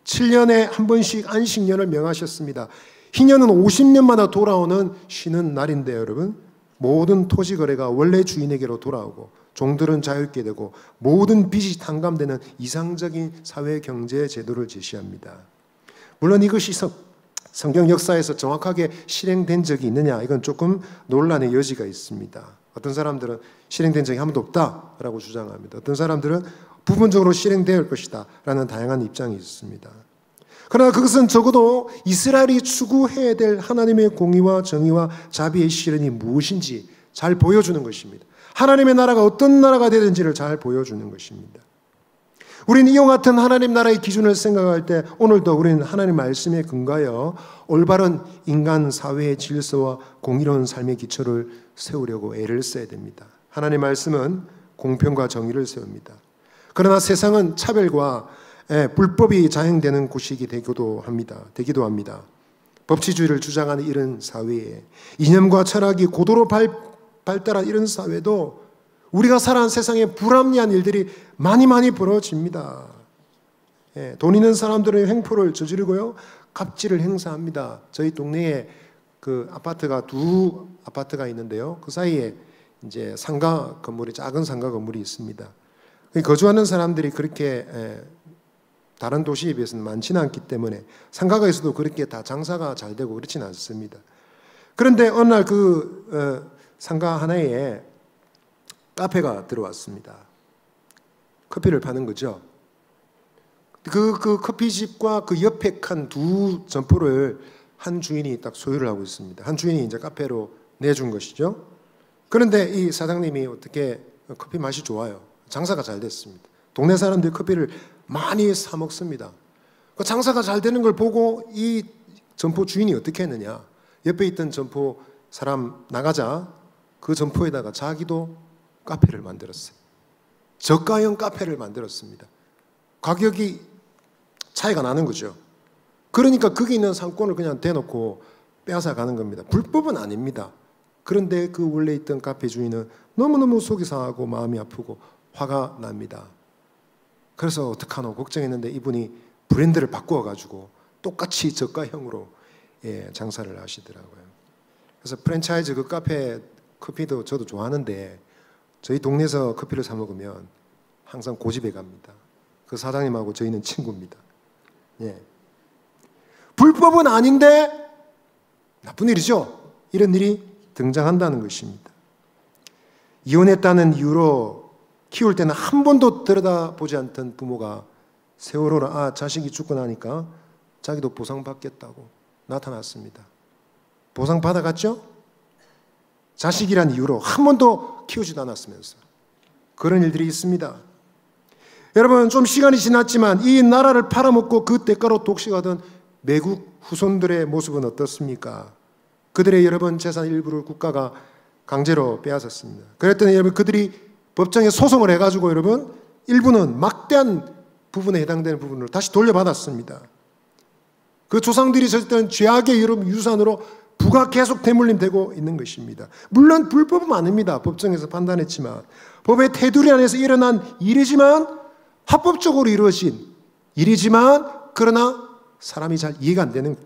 7년에 한 번씩 안식년을 명하셨습니다. 희년은 50년마다 돌아오는 쉬는 날인데요, 여러분. 모든 토지 거래가 원래 주인에게로 돌아오고 종들은 자유롭게 되고 모든 빚이 탕감되는 이상적인 사회 경제 제도를 제시합니다. 물론 이것이 성경 역사에서 정확하게 실행된 적이 있느냐, 이건 조금 논란의 여지가 있습니다. 어떤 사람들은 실행된 적이 한 번도 없다라고 주장합니다. 어떤 사람들은 부분적으로 실행될 것이다 라는 다양한 입장이 있습니다. 그러나 그것은 적어도 이스라엘이 추구해야 될 하나님의 공의와 정의와 자비의 실현이 무엇인지 잘 보여주는 것입니다. 하나님의 나라가 어떤 나라가 되는지를 잘 보여주는 것입니다. 우리는 이와 같은 하나님 나라의 기준을 생각할 때 오늘도 우리는 하나님 말씀에 근거하여 올바른 인간 사회의 질서와 공의로운 삶의 기초를 세우려고 애를 써야 됩니다. 하나님 말씀은 공평과 정의를 세웁니다. 그러나 세상은 차별과 불법이 자행되는 곳이기 되기도 합니다. 법치주의를 주장하는 이런 사회에 이념과 철학이 고도로 발달한 이런 사회도 우리가 살아온 세상에 불합리한 일들이 많이 벌어집니다. 돈 있는 사람들은 횡포를 저지르고요, 갑질을 행사합니다. 저희 동네에 그 아파트가 두 아파트가 있는데요, 그 사이에 이제 상가 건물이, 작은 상가 건물이 있습니다. 거주하는 사람들이 그렇게 다른 도시에 비해서는 많지는 않기 때문에 상가가 있어도 그렇게 다 장사가 잘 되고 그렇지는 않습니다. 그런데 어느 날 그 상가 하나에 카페가 들어왔습니다. 커피를 파는 거죠. 그 커피집과 그 옆에 칸 두 점포를 한 주인이 딱 소유를 하고 있습니다. 한 주인이 이제 카페로 내준 것이죠. 그런데 이 사장님이 어떻게 커피 맛이 좋아요. 장사가 잘 됐습니다. 동네 사람들이 커피를 많이 사 먹습니다. 그 장사가 잘 되는 걸 보고 이 점포 주인이 어떻게 했느냐. 옆에 있던 점포 사람 나가자 그 점포에다가 자기도 카페를 만들었어요. 저가형 카페를 만들었습니다. 가격이 차이가 나는 거죠. 그러니까 거기 있는 상권을 그냥 대놓고 빼앗아 가는 겁니다. 불법은 아닙니다. 그런데 그 원래 있던 카페 주인은 너무너무 속이 상하고 마음이 아프고 화가 납니다. 그래서 어떡하노 걱정했는데 이분이 브랜드를 바꾸어가지고 똑같이 저가형으로 장사를 하시더라고요. 그래서 프랜차이즈 그 카페 커피도 저도 좋아하는데 저희 동네에서 커피를 사 먹으면 항상 고집에 갑니다. 그 사장님하고 저희는 친구입니다. 불법은 아닌데 나쁜 일이죠. 이런 일이 등장한다는 것입니다. 이혼했다는 이유로 키울 때는 한 번도 들여다보지 않던 부모가 세월호라 자식이 죽고 나니까 자기도 보상받겠다고 나타났습니다. 보상 받아갔죠? 자식이란 이유로 한 번도 키우지도 않았으면서 그런 일들이 있습니다. 여러분, 좀 시간이 지났지만 이 나라를 팔아먹고 그 대가로 독식하던 매국 후손들의 모습은 어떻습니까? 그들의 여러분 재산 일부를 국가가 강제로 빼앗았습니다. 그랬더니 여러분 그들이 법정에 소송을 해가지고 여러분 일부는 막대한 부분에 해당되는 부분을 다시 돌려받았습니다. 그 조상들이 있었던 죄악의 여러분 유산으로 부가 계속 대물림되고 있는 것입니다. 물론 불법은 아닙니다. 법정에서 판단했지만 법의 테두리 안에서 일어난 일이지만 합법적으로 이루어진 일이지만 그러나 사람이 잘 이해가 안 되는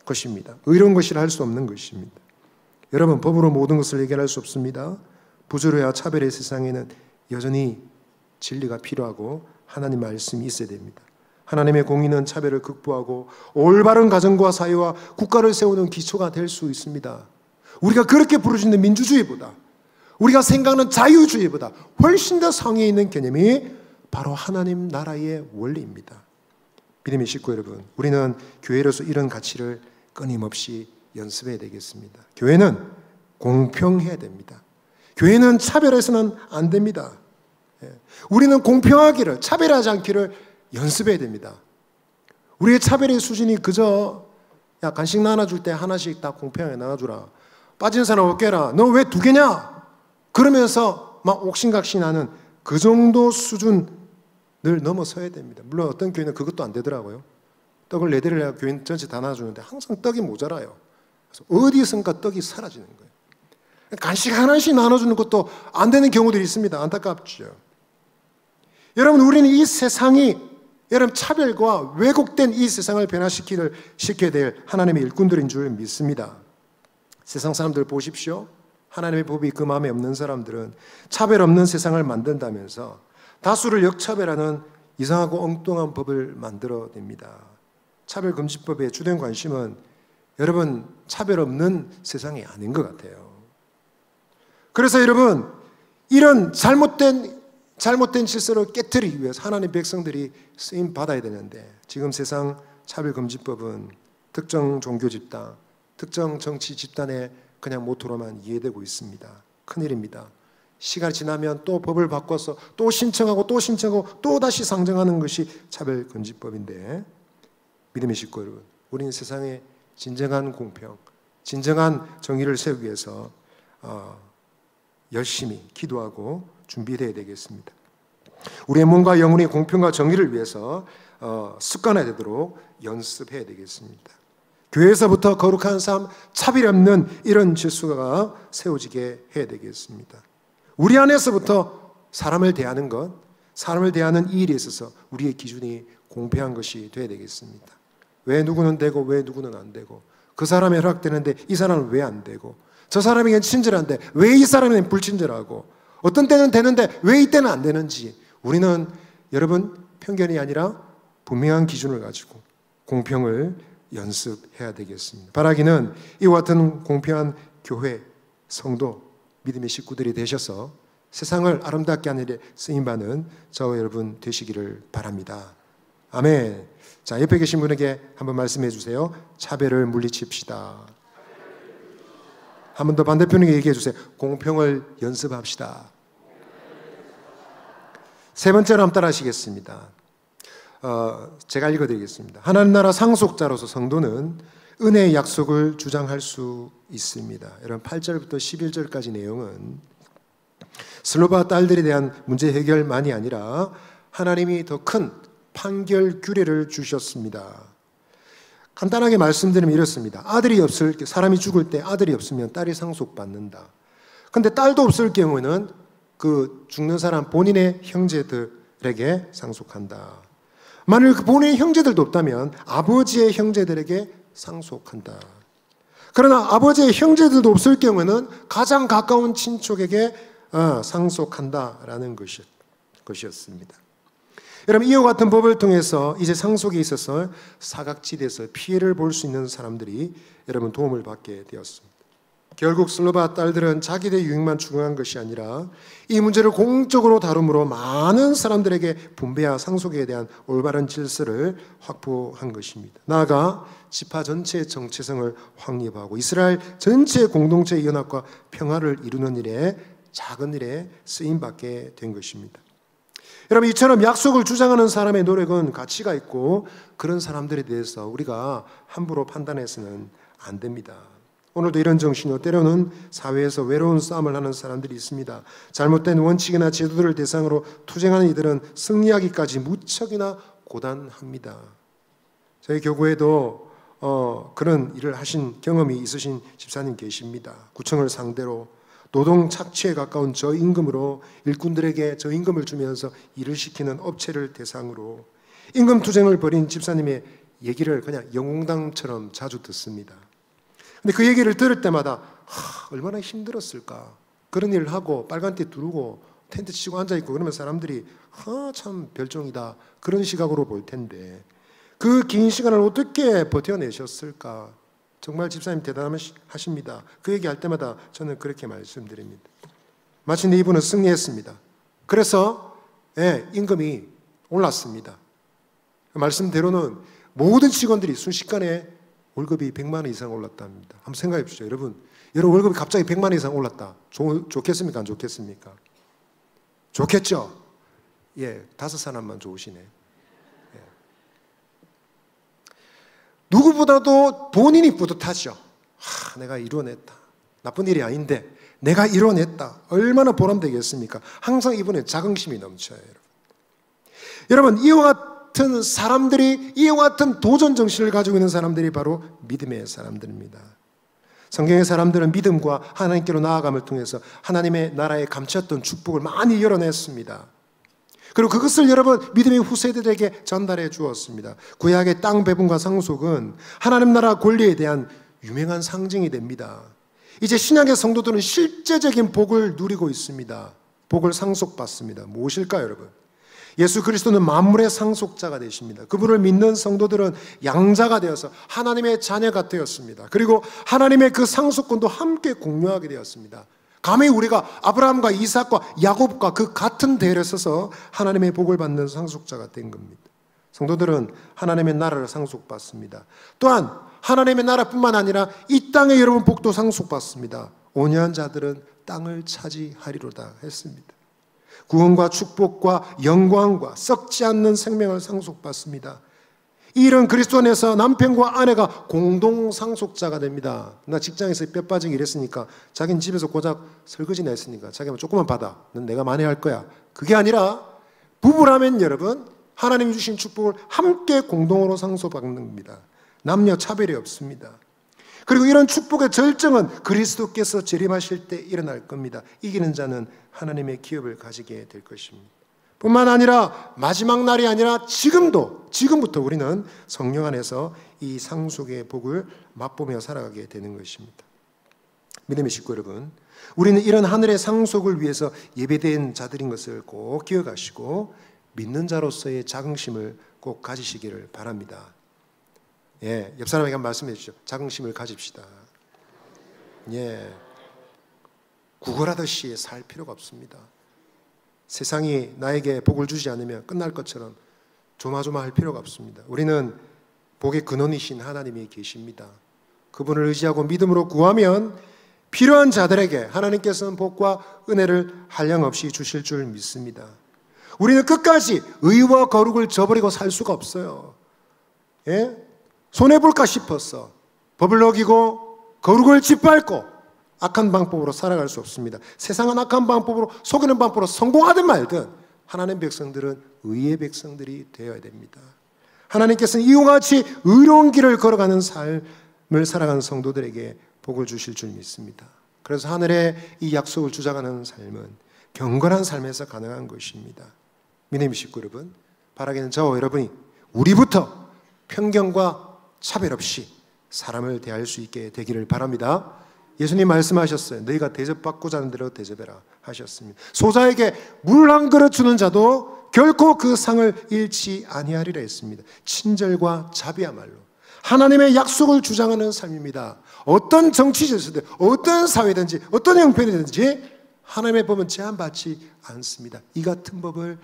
것입니다. 의로운 것이라 할 수 없는 것입니다. 여러분, 법으로 모든 것을 해결할 수 없습니다. 부조리와 차별의 세상에는 여전히 진리가 필요하고 하나님 말씀이 있어야 됩니다. 하나님의 공의는 차별을 극복하고 올바른 가정과 사회와 국가를 세우는 기초가 될 수 있습니다. 우리가 그렇게 부르짖는 민주주의보다, 우리가 생각하는 자유주의보다 훨씬 더 상위에 있는 개념이 바로 하나님 나라의 원리입니다. 믿음의 식구 여러분, 우리는 교회로서 이런 가치를 끊임없이 연습해야 되겠습니다. 교회는 공평해야 됩니다. 교회는 차별해서는 안 됩니다. 우리는 공평하기를, 차별하지 않기를 연습해야 됩니다. 우리의 차별의 수준이 그저 야 간식 나눠줄 때 하나씩 다 공평하게 나눠주라, 빠진 사람 어깨라, 너 왜 두 개냐, 그러면서 막 옥신각신하는 그 정도 수준을 넘어서야 됩니다. 물론 어떤 교회는 그것도 안 되더라고요. 떡을 4대를 내가 교인 전체 다 나눠주는데 항상 떡이 모자라요. 그래서 어디선가 떡이 사라지는 거예요. 간식 하나씩 나눠주는 것도 안 되는 경우들이 있습니다. 안타깝죠. 여러분, 우리는 이 세상이 여러분 차별과 왜곡된 이 세상을 변화시켜야 될 하나님의 일꾼들인 줄 믿습니다. 세상 사람들 보십시오. 하나님의 법이 그 마음에 없는 사람들은 차별 없는 세상을 만든다면서 다수를 역차별하는 이상하고 엉뚱한 법을 만들어냅니다. 차별금지법의 주된 관심은 여러분 차별 없는 세상이 아닌 것 같아요. 그래서 여러분 이런 잘못된 질서를 깨트리기 위해서 하나님 백성들이 쓰임 받아야 되는데 지금 세상 차별금지법은 특정 종교 집단, 특정 정치 집단의 그냥 모토로만 이해되고 있습니다. 큰일입니다. 시간이 지나면 또 법을 바꿔서 또 신청하고 또 다시 상정하는 것이 차별금지법인데, 믿음의 식구 여러분, 우리는 세상에 진정한 공평, 진정한 정의를 세우기 위해서 열심히 기도하고 준비해야 되겠습니다. 우리의 몸과 영혼의 공평과 정의를 위해서 습관화되도록 연습해야 되겠습니다. 교회에서부터 거룩한 삶, 차별 없는 이런 질서가 세워지게 해야 되겠습니다. 우리 안에서부터 사람을 대하는 것, 사람을 대하는 이 일에 있어서 우리의 기준이 공평한 것이 되어야 되겠습니다. 왜 누구는 되고 왜 누구는 안 되고, 그 사람이 허락되는데 이 사람은 왜 안 되고, 저 사람에게는 친절한데 왜 이 사람에게는 불친절하고, 어떤 때는 되는데 왜 이때는 안 되는지, 우리는 여러분 편견이 아니라 분명한 기준을 가지고 공평을 연습해야 되겠습니다. 바라기는 이와 같은 공평한 교회, 성도, 믿음의 식구들이 되셔서 세상을 아름답게 하는 일에 쓰임받는 저와 여러분 되시기를 바랍니다. 아멘. 자, 옆에 계신 분에게 한번 말씀해 주세요. 차별을 물리칩시다. 한 번 더 반대편에게 얘기해 주세요. 공평을 연습합시다. 세 번째로 한번 따라 하시겠습니다. 제가 읽어드리겠습니다. 하나님 나라 상속자로서 성도는 은혜의 약속을 주장할 수 있습니다. 여러분 8절부터 11절까지 내용은 슬로바 딸들에 대한 문제 해결만이 아니라 하나님이 더 큰 판결 규례를 주셨습니다. 간단하게 말씀드리면 이렇습니다. 사람이 죽을 때 아들이 없으면 딸이 상속받는다. 근데 딸도 없을 경우에는 그 죽는 사람 본인의 형제들에게 상속한다. 만일 그 본인의 형제들도 없다면 아버지의 형제들에게 상속한다. 그러나 아버지의 형제들도 없을 경우에는 가장 가까운 친척에게 상속한다라는 것이었습니다. 여러분 이와 같은 법을 통해서 이제 상속에 있어서 사각지대에서 피해를 볼 수 있는 사람들이 여러분 도움을 받게 되었습니다. 결국 슬로바 딸들은 자기들의 유익만 추구한 것이 아니라 이 문제를 공적으로 다룸으로 많은 사람들에게 분배와 상속에 대한 올바른 질서를 확보한 것입니다. 나아가 지파 전체의 정체성을 확립하고 이스라엘 전체의 공동체의 연합과 평화를 이루는 일에 작은 일에 쓰임받게 된 것입니다. 여러분, 이처럼 약속을 주장하는 사람의 노력은 가치가 있고 그런 사람들에 대해서 우리가 함부로 판단해서는 안 됩니다. 오늘도 이런 정신으로 때로는 사회에서 외로운 싸움을 하는 사람들이 있습니다. 잘못된 원칙이나 제도들을 대상으로 투쟁하는 이들은 승리하기까지 무척이나 고단합니다. 저희 교구에도 그런 일을 하신 경험이 있으신 집사님 계십니다. 구청을 상대로 노동 착취에 가까운 저임금으로 일꾼들에게 저임금을 주면서 일을 시키는 업체를 대상으로 임금 투쟁을 벌인 집사님의 얘기를 그냥 영웅당처럼 자주 듣습니다. 근데 그 얘기를 들을 때마다 얼마나 힘들었을까. 그런 일을 하고 빨간띠 두르고 텐트 치고 앉아있고 그러면 사람들이 참 별종이다 그런 시각으로 볼 텐데 그 긴 시간을 어떻게 버텨내셨을까. 정말 집사님 대단하십니다. 그 얘기할 때마다 저는 그렇게 말씀드립니다. 마침내 이분은 승리했습니다. 그래서 임금이 올랐습니다. 말씀대로는 모든 직원들이 순식간에 월급이 100만 원 이상 올랐답니다. 한번 생각해 보시죠. 여러분 월급이 갑자기 100만 원 이상 올랐다. 좋겠습니까? 안 좋겠습니까? 좋겠죠? 예, 5사람만 좋으시네. 예. 누구보다도 본인이 뿌듯하죠. 내가 이뤄냈다. 나쁜 일이 아닌데 내가 이뤄냈다. 얼마나 보람되겠습니까? 항상 이분의 자긍심이 넘쳐요. 여러분, 이와 같은 사람들이, 이와 같은 도전 정신을 가지고 있는 사람들이 바로 믿음의 사람들입니다. 성경의 사람들은 믿음과 하나님께로 나아감을 통해서 하나님의 나라에 감추었던 축복을 많이 열어냈습니다. 그리고 그것을 여러분 믿음의 후세들에게 전달해 주었습니다. 구약의 땅 배분과 상속은 하나님 나라 권리에 대한 유명한 상징이 됩니다. 이제 신약의 성도들은 실제적인 복을 누리고 있습니다. 복을 상속받습니다. 무엇일까요, 여러분? 예수 그리스도는 만물의 상속자가 되십니다. 그분을 믿는 성도들은 양자가 되어서 하나님의 자녀가 되었습니다. 그리고 하나님의 그 상속권도 함께 공유하게 되었습니다. 감히 우리가 아브라함과 이삭과 야곱과 그 같은 대열에 서서 하나님의 복을 받는 상속자가 된 겁니다. 성도들은 하나님의 나라를 상속받습니다. 또한 하나님의 나라뿐만 아니라 이 땅에 여러분 복도 상속받습니다. 온유한 자들은 땅을 차지하리로다 했습니다. 구원과 축복과 영광과 썩지 않는 생명을 상속받습니다. 이 일은 그리스도 안에서 남편과 아내가 공동 상속자가 됩니다. 나 직장에서 뼈 빠지게 일했으니까 자기는 집에서 고작 설거지나 했으니까 자기가 조금만 받아. 넌 내가 많이 할 거야. 그게 아니라 부부라면 여러분 하나님이 주신 축복을 함께 공동으로 상속받는 겁니다. 남녀 차별이 없습니다. 그리고 이런 축복의 절정은 그리스도께서 재림하실 때 일어날 겁니다. 이기는 자는 하나님의 기업을 가지게 될 것입니다. 뿐만 아니라 마지막 날이 아니라 지금부터 우리는 성령 안에서 이 상속의 복을 맛보며 살아가게 되는 것입니다. 믿음의 식구 여러분, 우리는 이런 하늘의 상속을 위해서 예배된 자들인 것을 꼭 기억하시고 믿는 자로서의 자긍심을 꼭 가지시기를 바랍니다. 예, 옆 사람에게 한번 말씀해 주시죠. 자긍심을 가집시다. 예, 구걸하듯이 살 필요가 없습니다. 세상이 나에게 복을 주지 않으면 끝날 것처럼 조마조마할 필요가 없습니다. 우리는 복의 근원이신 하나님이 계십니다. 그분을 의지하고 믿음으로 구하면 필요한 자들에게 하나님께서는 복과 은혜를 한량없이 주실 줄 믿습니다. 우리는 끝까지 의와 거룩을 저버리고 살 수가 없어요. 예? 손해볼까 싶어서 법을 어기고 거룩을 짓밟고 악한 방법으로 살아갈 수 없습니다. 세상은 악한 방법으로 속이는 방법으로 성공하든 말든 하나님의 백성들은 의의 백성들이 되어야 됩니다. 하나님께서는 이와 같이 의로운 길을 걸어가는 삶을 살아가는 성도들에게 복을 주실 줄 믿습니다. 그래서 하늘의 이 약속을 주장하는 삶은 경건한 삶에서 가능한 것입니다. 믿음의 식구 여러분, 바라기는 저와 여러분이 우리부터 편견과 차별 없이 사람을 대할 수 있게 되기를 바랍니다. 예수님 말씀하셨어요. 너희가 대접받고자 하는 대로 대접해라 하셨습니다. 소자에게 물 한 그릇 주는 자도 결코 그 상을 잃지 아니하리라 했습니다. 친절과 자비야말로 하나님의 약속을 주장하는 삶입니다. 어떤 정치제도든 어떤 사회든지 어떤 형편이든지 하나님의 법은 제한받지 않습니다. 이 같은 법을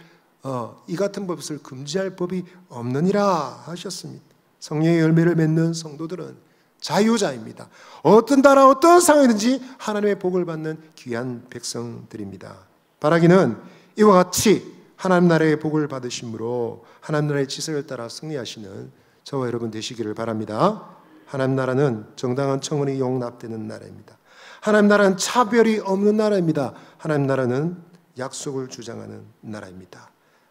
금지할 법이 없느니라 하셨습니다. 성령의 열매를 맺는 성도들은 자유자입니다. 어떤 나라 어떤 상황이든지 하나님의 복을 받는 귀한 백성들입니다. 바라기는 이와 같이 하나님 나라의 복을 받으심으로 하나님 나라의 지성을 따라 승리하시는 저와 여러분 되시기를 바랍니다. 하나님 나라는 정당한 청원이 용납되는 나라입니다. 하나님 나라는 차별이 없는 나라입니다. 하나님 나라는 약속을 주장하는 나라입니다.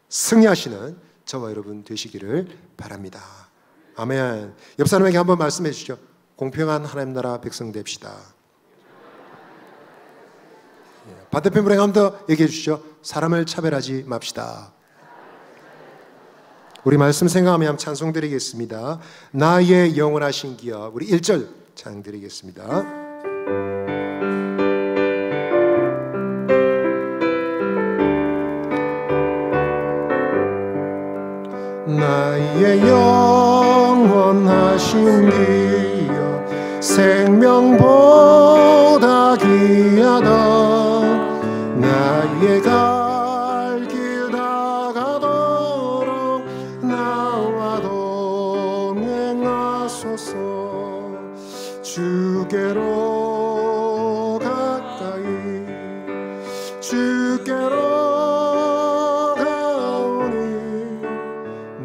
승리하시는 저와 여러분 되시기를 바랍니다. 아멘. 옆 사람에게 한번 말씀해 주시죠. 공평한 하나님 나라 백성 됩시다. 반대편 분에게 한 번 더 얘기해 주시죠. 사람을 차별하지 맙시다. 우리 말씀 생각하며 찬송 드리겠습니다. 나의 영원하신 기업. 우리 1절 찬양 드리겠습니다. 나의 영원하신 기업 생명보다 귀하다 나의 갈 길 다가도록 나와 동행하소서 주께로 가까이 주께로 가오니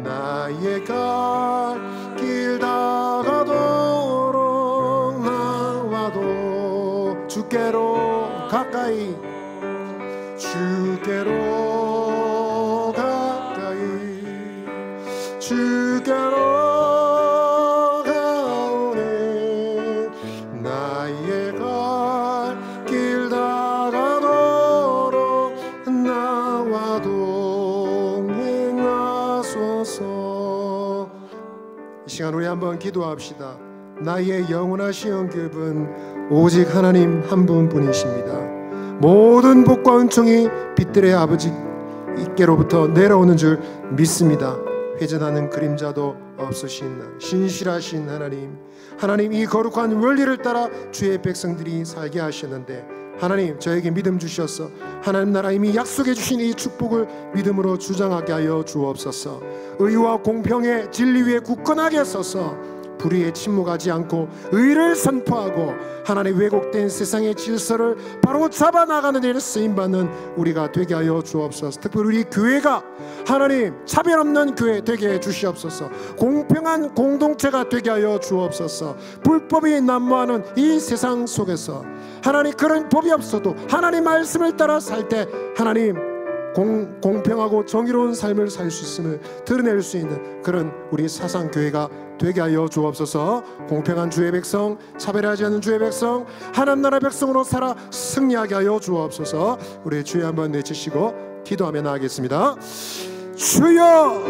나의 갈 길 다가도록 나와도 주께로 가까이 주께로 가까이 주께로 가오니 나의 갈 길 다가도록 나와 동행하소서. 이 시간 우리 한번 기도합시다. 나의 영원하신 기업은 오직 하나님 한 분뿐이십니다. 모든 복과 은총이 빛들의 아버지께로부터 내려오는 줄 믿습니다. 회전하는 그림자도 없으신 신실하신 하나님 이 거룩한 원리를 따라 주의 백성들이 살게 하셨는데 하나님 저에게 믿음 주셔서 하나님 나라 이미 약속해 주신 이 축복을 믿음으로 주장하게 하여 주옵소서. 의와 공평의 진리 위에 굳건하게 서서 불의에 침묵하지 않고 의를 선포하고 하나님의 왜곡된 세상의 질서를 바로 잡아나가는 데 쓰임받는 우리가 되게 하여 주옵소서. 특별히 우리 교회가 하나님 차별 없는 교회 되게 해 주시옵소서. 공평한 공동체가 되게 하여 주옵소서. 불법이 난무하는 이 세상 속에서 하나님 그런 법이 없어도 하나님 말씀을 따라 살 때 하나님 공평하고 정의로운 삶을 살 수 있음을 드러낼 수 있는 그런 우리 사상교회가 되게 하여 주옵소서. 공평한 주의 백성, 차별하지 않는 주의 백성, 하나님 나라 백성으로 살아 승리하게 하여 주옵소서. 우리 주여 한번 외치시고 기도하며 나가겠습니다. 주여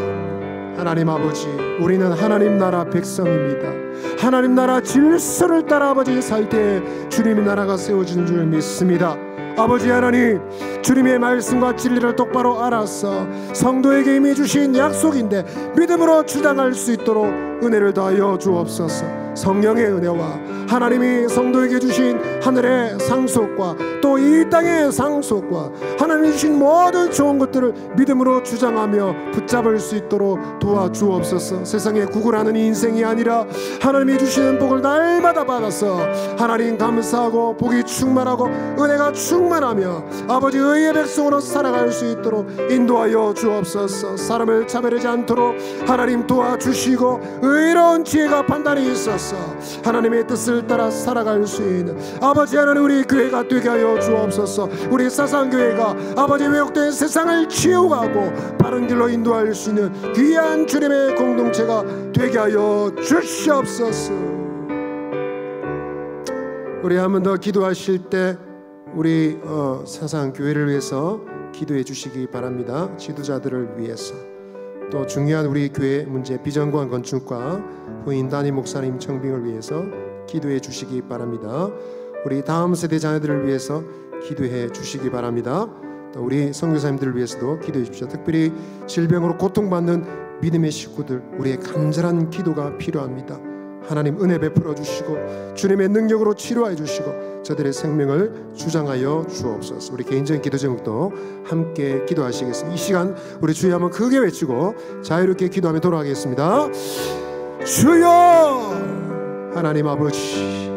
하나님 아버지, 우리는 하나님 나라 백성입니다. 하나님 나라 질서를 따라 아버지 살 때 주님의 나라가 세워지는 줄 믿습니다. 아버지 하나님, 주님의 말씀과 진리를 똑바로 알아서 성도에게 이미 주신 약속인데 믿음으로 주장할 수 있도록 은혜를 더하여 주옵소서. 성령의 은혜와 하나님이 성도에게 주신 하늘의 상속과 또 이 땅의 상속과 하나님이 주신 모든 좋은 것들을 믿음으로 주장하며 붙잡을 수 있도록 도와주옵소서. 세상에 구걸하는 인생이 아니라 하나님이 주시는 복을 날마다 받아서 하나님 감사하고 복이 충만하고 은혜가 충만하며 아버지 의의 백성으로 살아갈 수 있도록 인도하여 주옵소서. 사람을 차별하지 않도록 하나님 도와주시고 의로운 지혜가 판단이 있어서 하나님의 뜻을 따라 살아갈 수 있는 아버지 하나님 우리 교회가 되게 하여 주옵소서. 우리 사상교회가 아버지 왜곡된 세상을 치유하고 바른 길로 인도할 수 있는 귀한 주님의 공동체가 되게 하여 주시옵소서. 우리 한 번 더 기도하실 때 우리 사상교회를 위해서 기도해 주시기 바랍니다. 지도자들을 위해서 또 중요한 우리 교회 문제 비전관 건축과 후임 담임 목사님 청빙을 위해서 기도해 주시기 바랍니다. 우리 다음 세대 자녀들을 위해서 기도해 주시기 바랍니다. 또 우리 선교사님들을 위해서도 기도해 주십시오. 특별히 질병으로 고통받는 믿음의 식구들, 우리의 간절한 기도가 필요합니다. 하나님 은혜 베풀어 주시고 주님의 능력으로 치료해 주시고 저들의 생명을 주장하여 주옵소서. 우리 개인적인 기도 제목도 함께 기도하시겠습니다. 이 시간 우리 주여 한번 크게 외치고 자유롭게 기도하며 돌아가겠습니다. 주여! 하나님 아버지,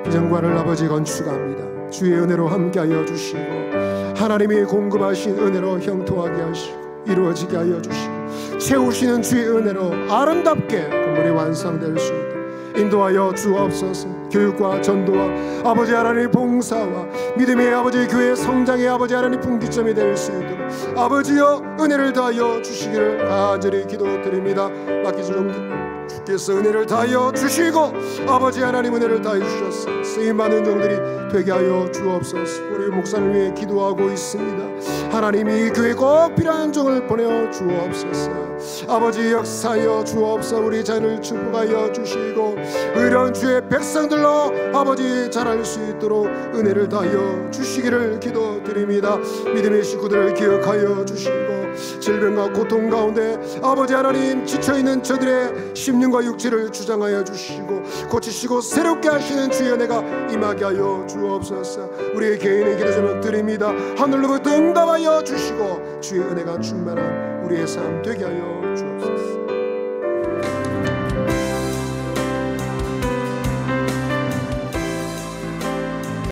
비전관을 아버지 건축합니다. 주의 은혜로 함께하여 주시고 하나님이 공급하신 은혜로 형통하게 하시고 이루어지게 하여 주시고 채우시는 주의 은혜로 아름답게 건물이 완성될 수 있도록 인도하여 주옵소서. 교육과 전도와 아버지 하나님 봉사와 믿음의 아버지 교회 성장의 아버지 하나님 분기점이 될 수 있도록 아버지여 은혜를 다하여 주시기를 간절히 기도드립니다. 맡기신 종들 주께서 은혜를 다하여 주시고 아버지 하나님 은혜를 다하여 주셔서 쓰임 많은 종들이 되게 하여 주옵소서. 우리 목사님 위해 기도하고 있습니다. 하나님이 이 교회에 꼭 필요한 종을 보내어 주옵소서. 아버지 역사하여 주옵소서. 우리 자녀를 축복하여 주시고 의로운 주의 백성들로 아버지 자랄 수 있도록 은혜를 다하여 주시기를 기도드립니다. 믿음의 식구들을 기억하여 주시고 질병과 고통 가운데 아버지 하나님 지쳐있는 저들의 심령과 육체를 주장하여 주시고 고치시고 새롭게 하시는 주의 은혜가 임하게 하여 주옵소서. 우리의 개인의 기도 제목 드립니다. 하늘로부터 응답하여 주시고 주의 은혜가 충만한 우리의 삶 되게 하여 주옵소서.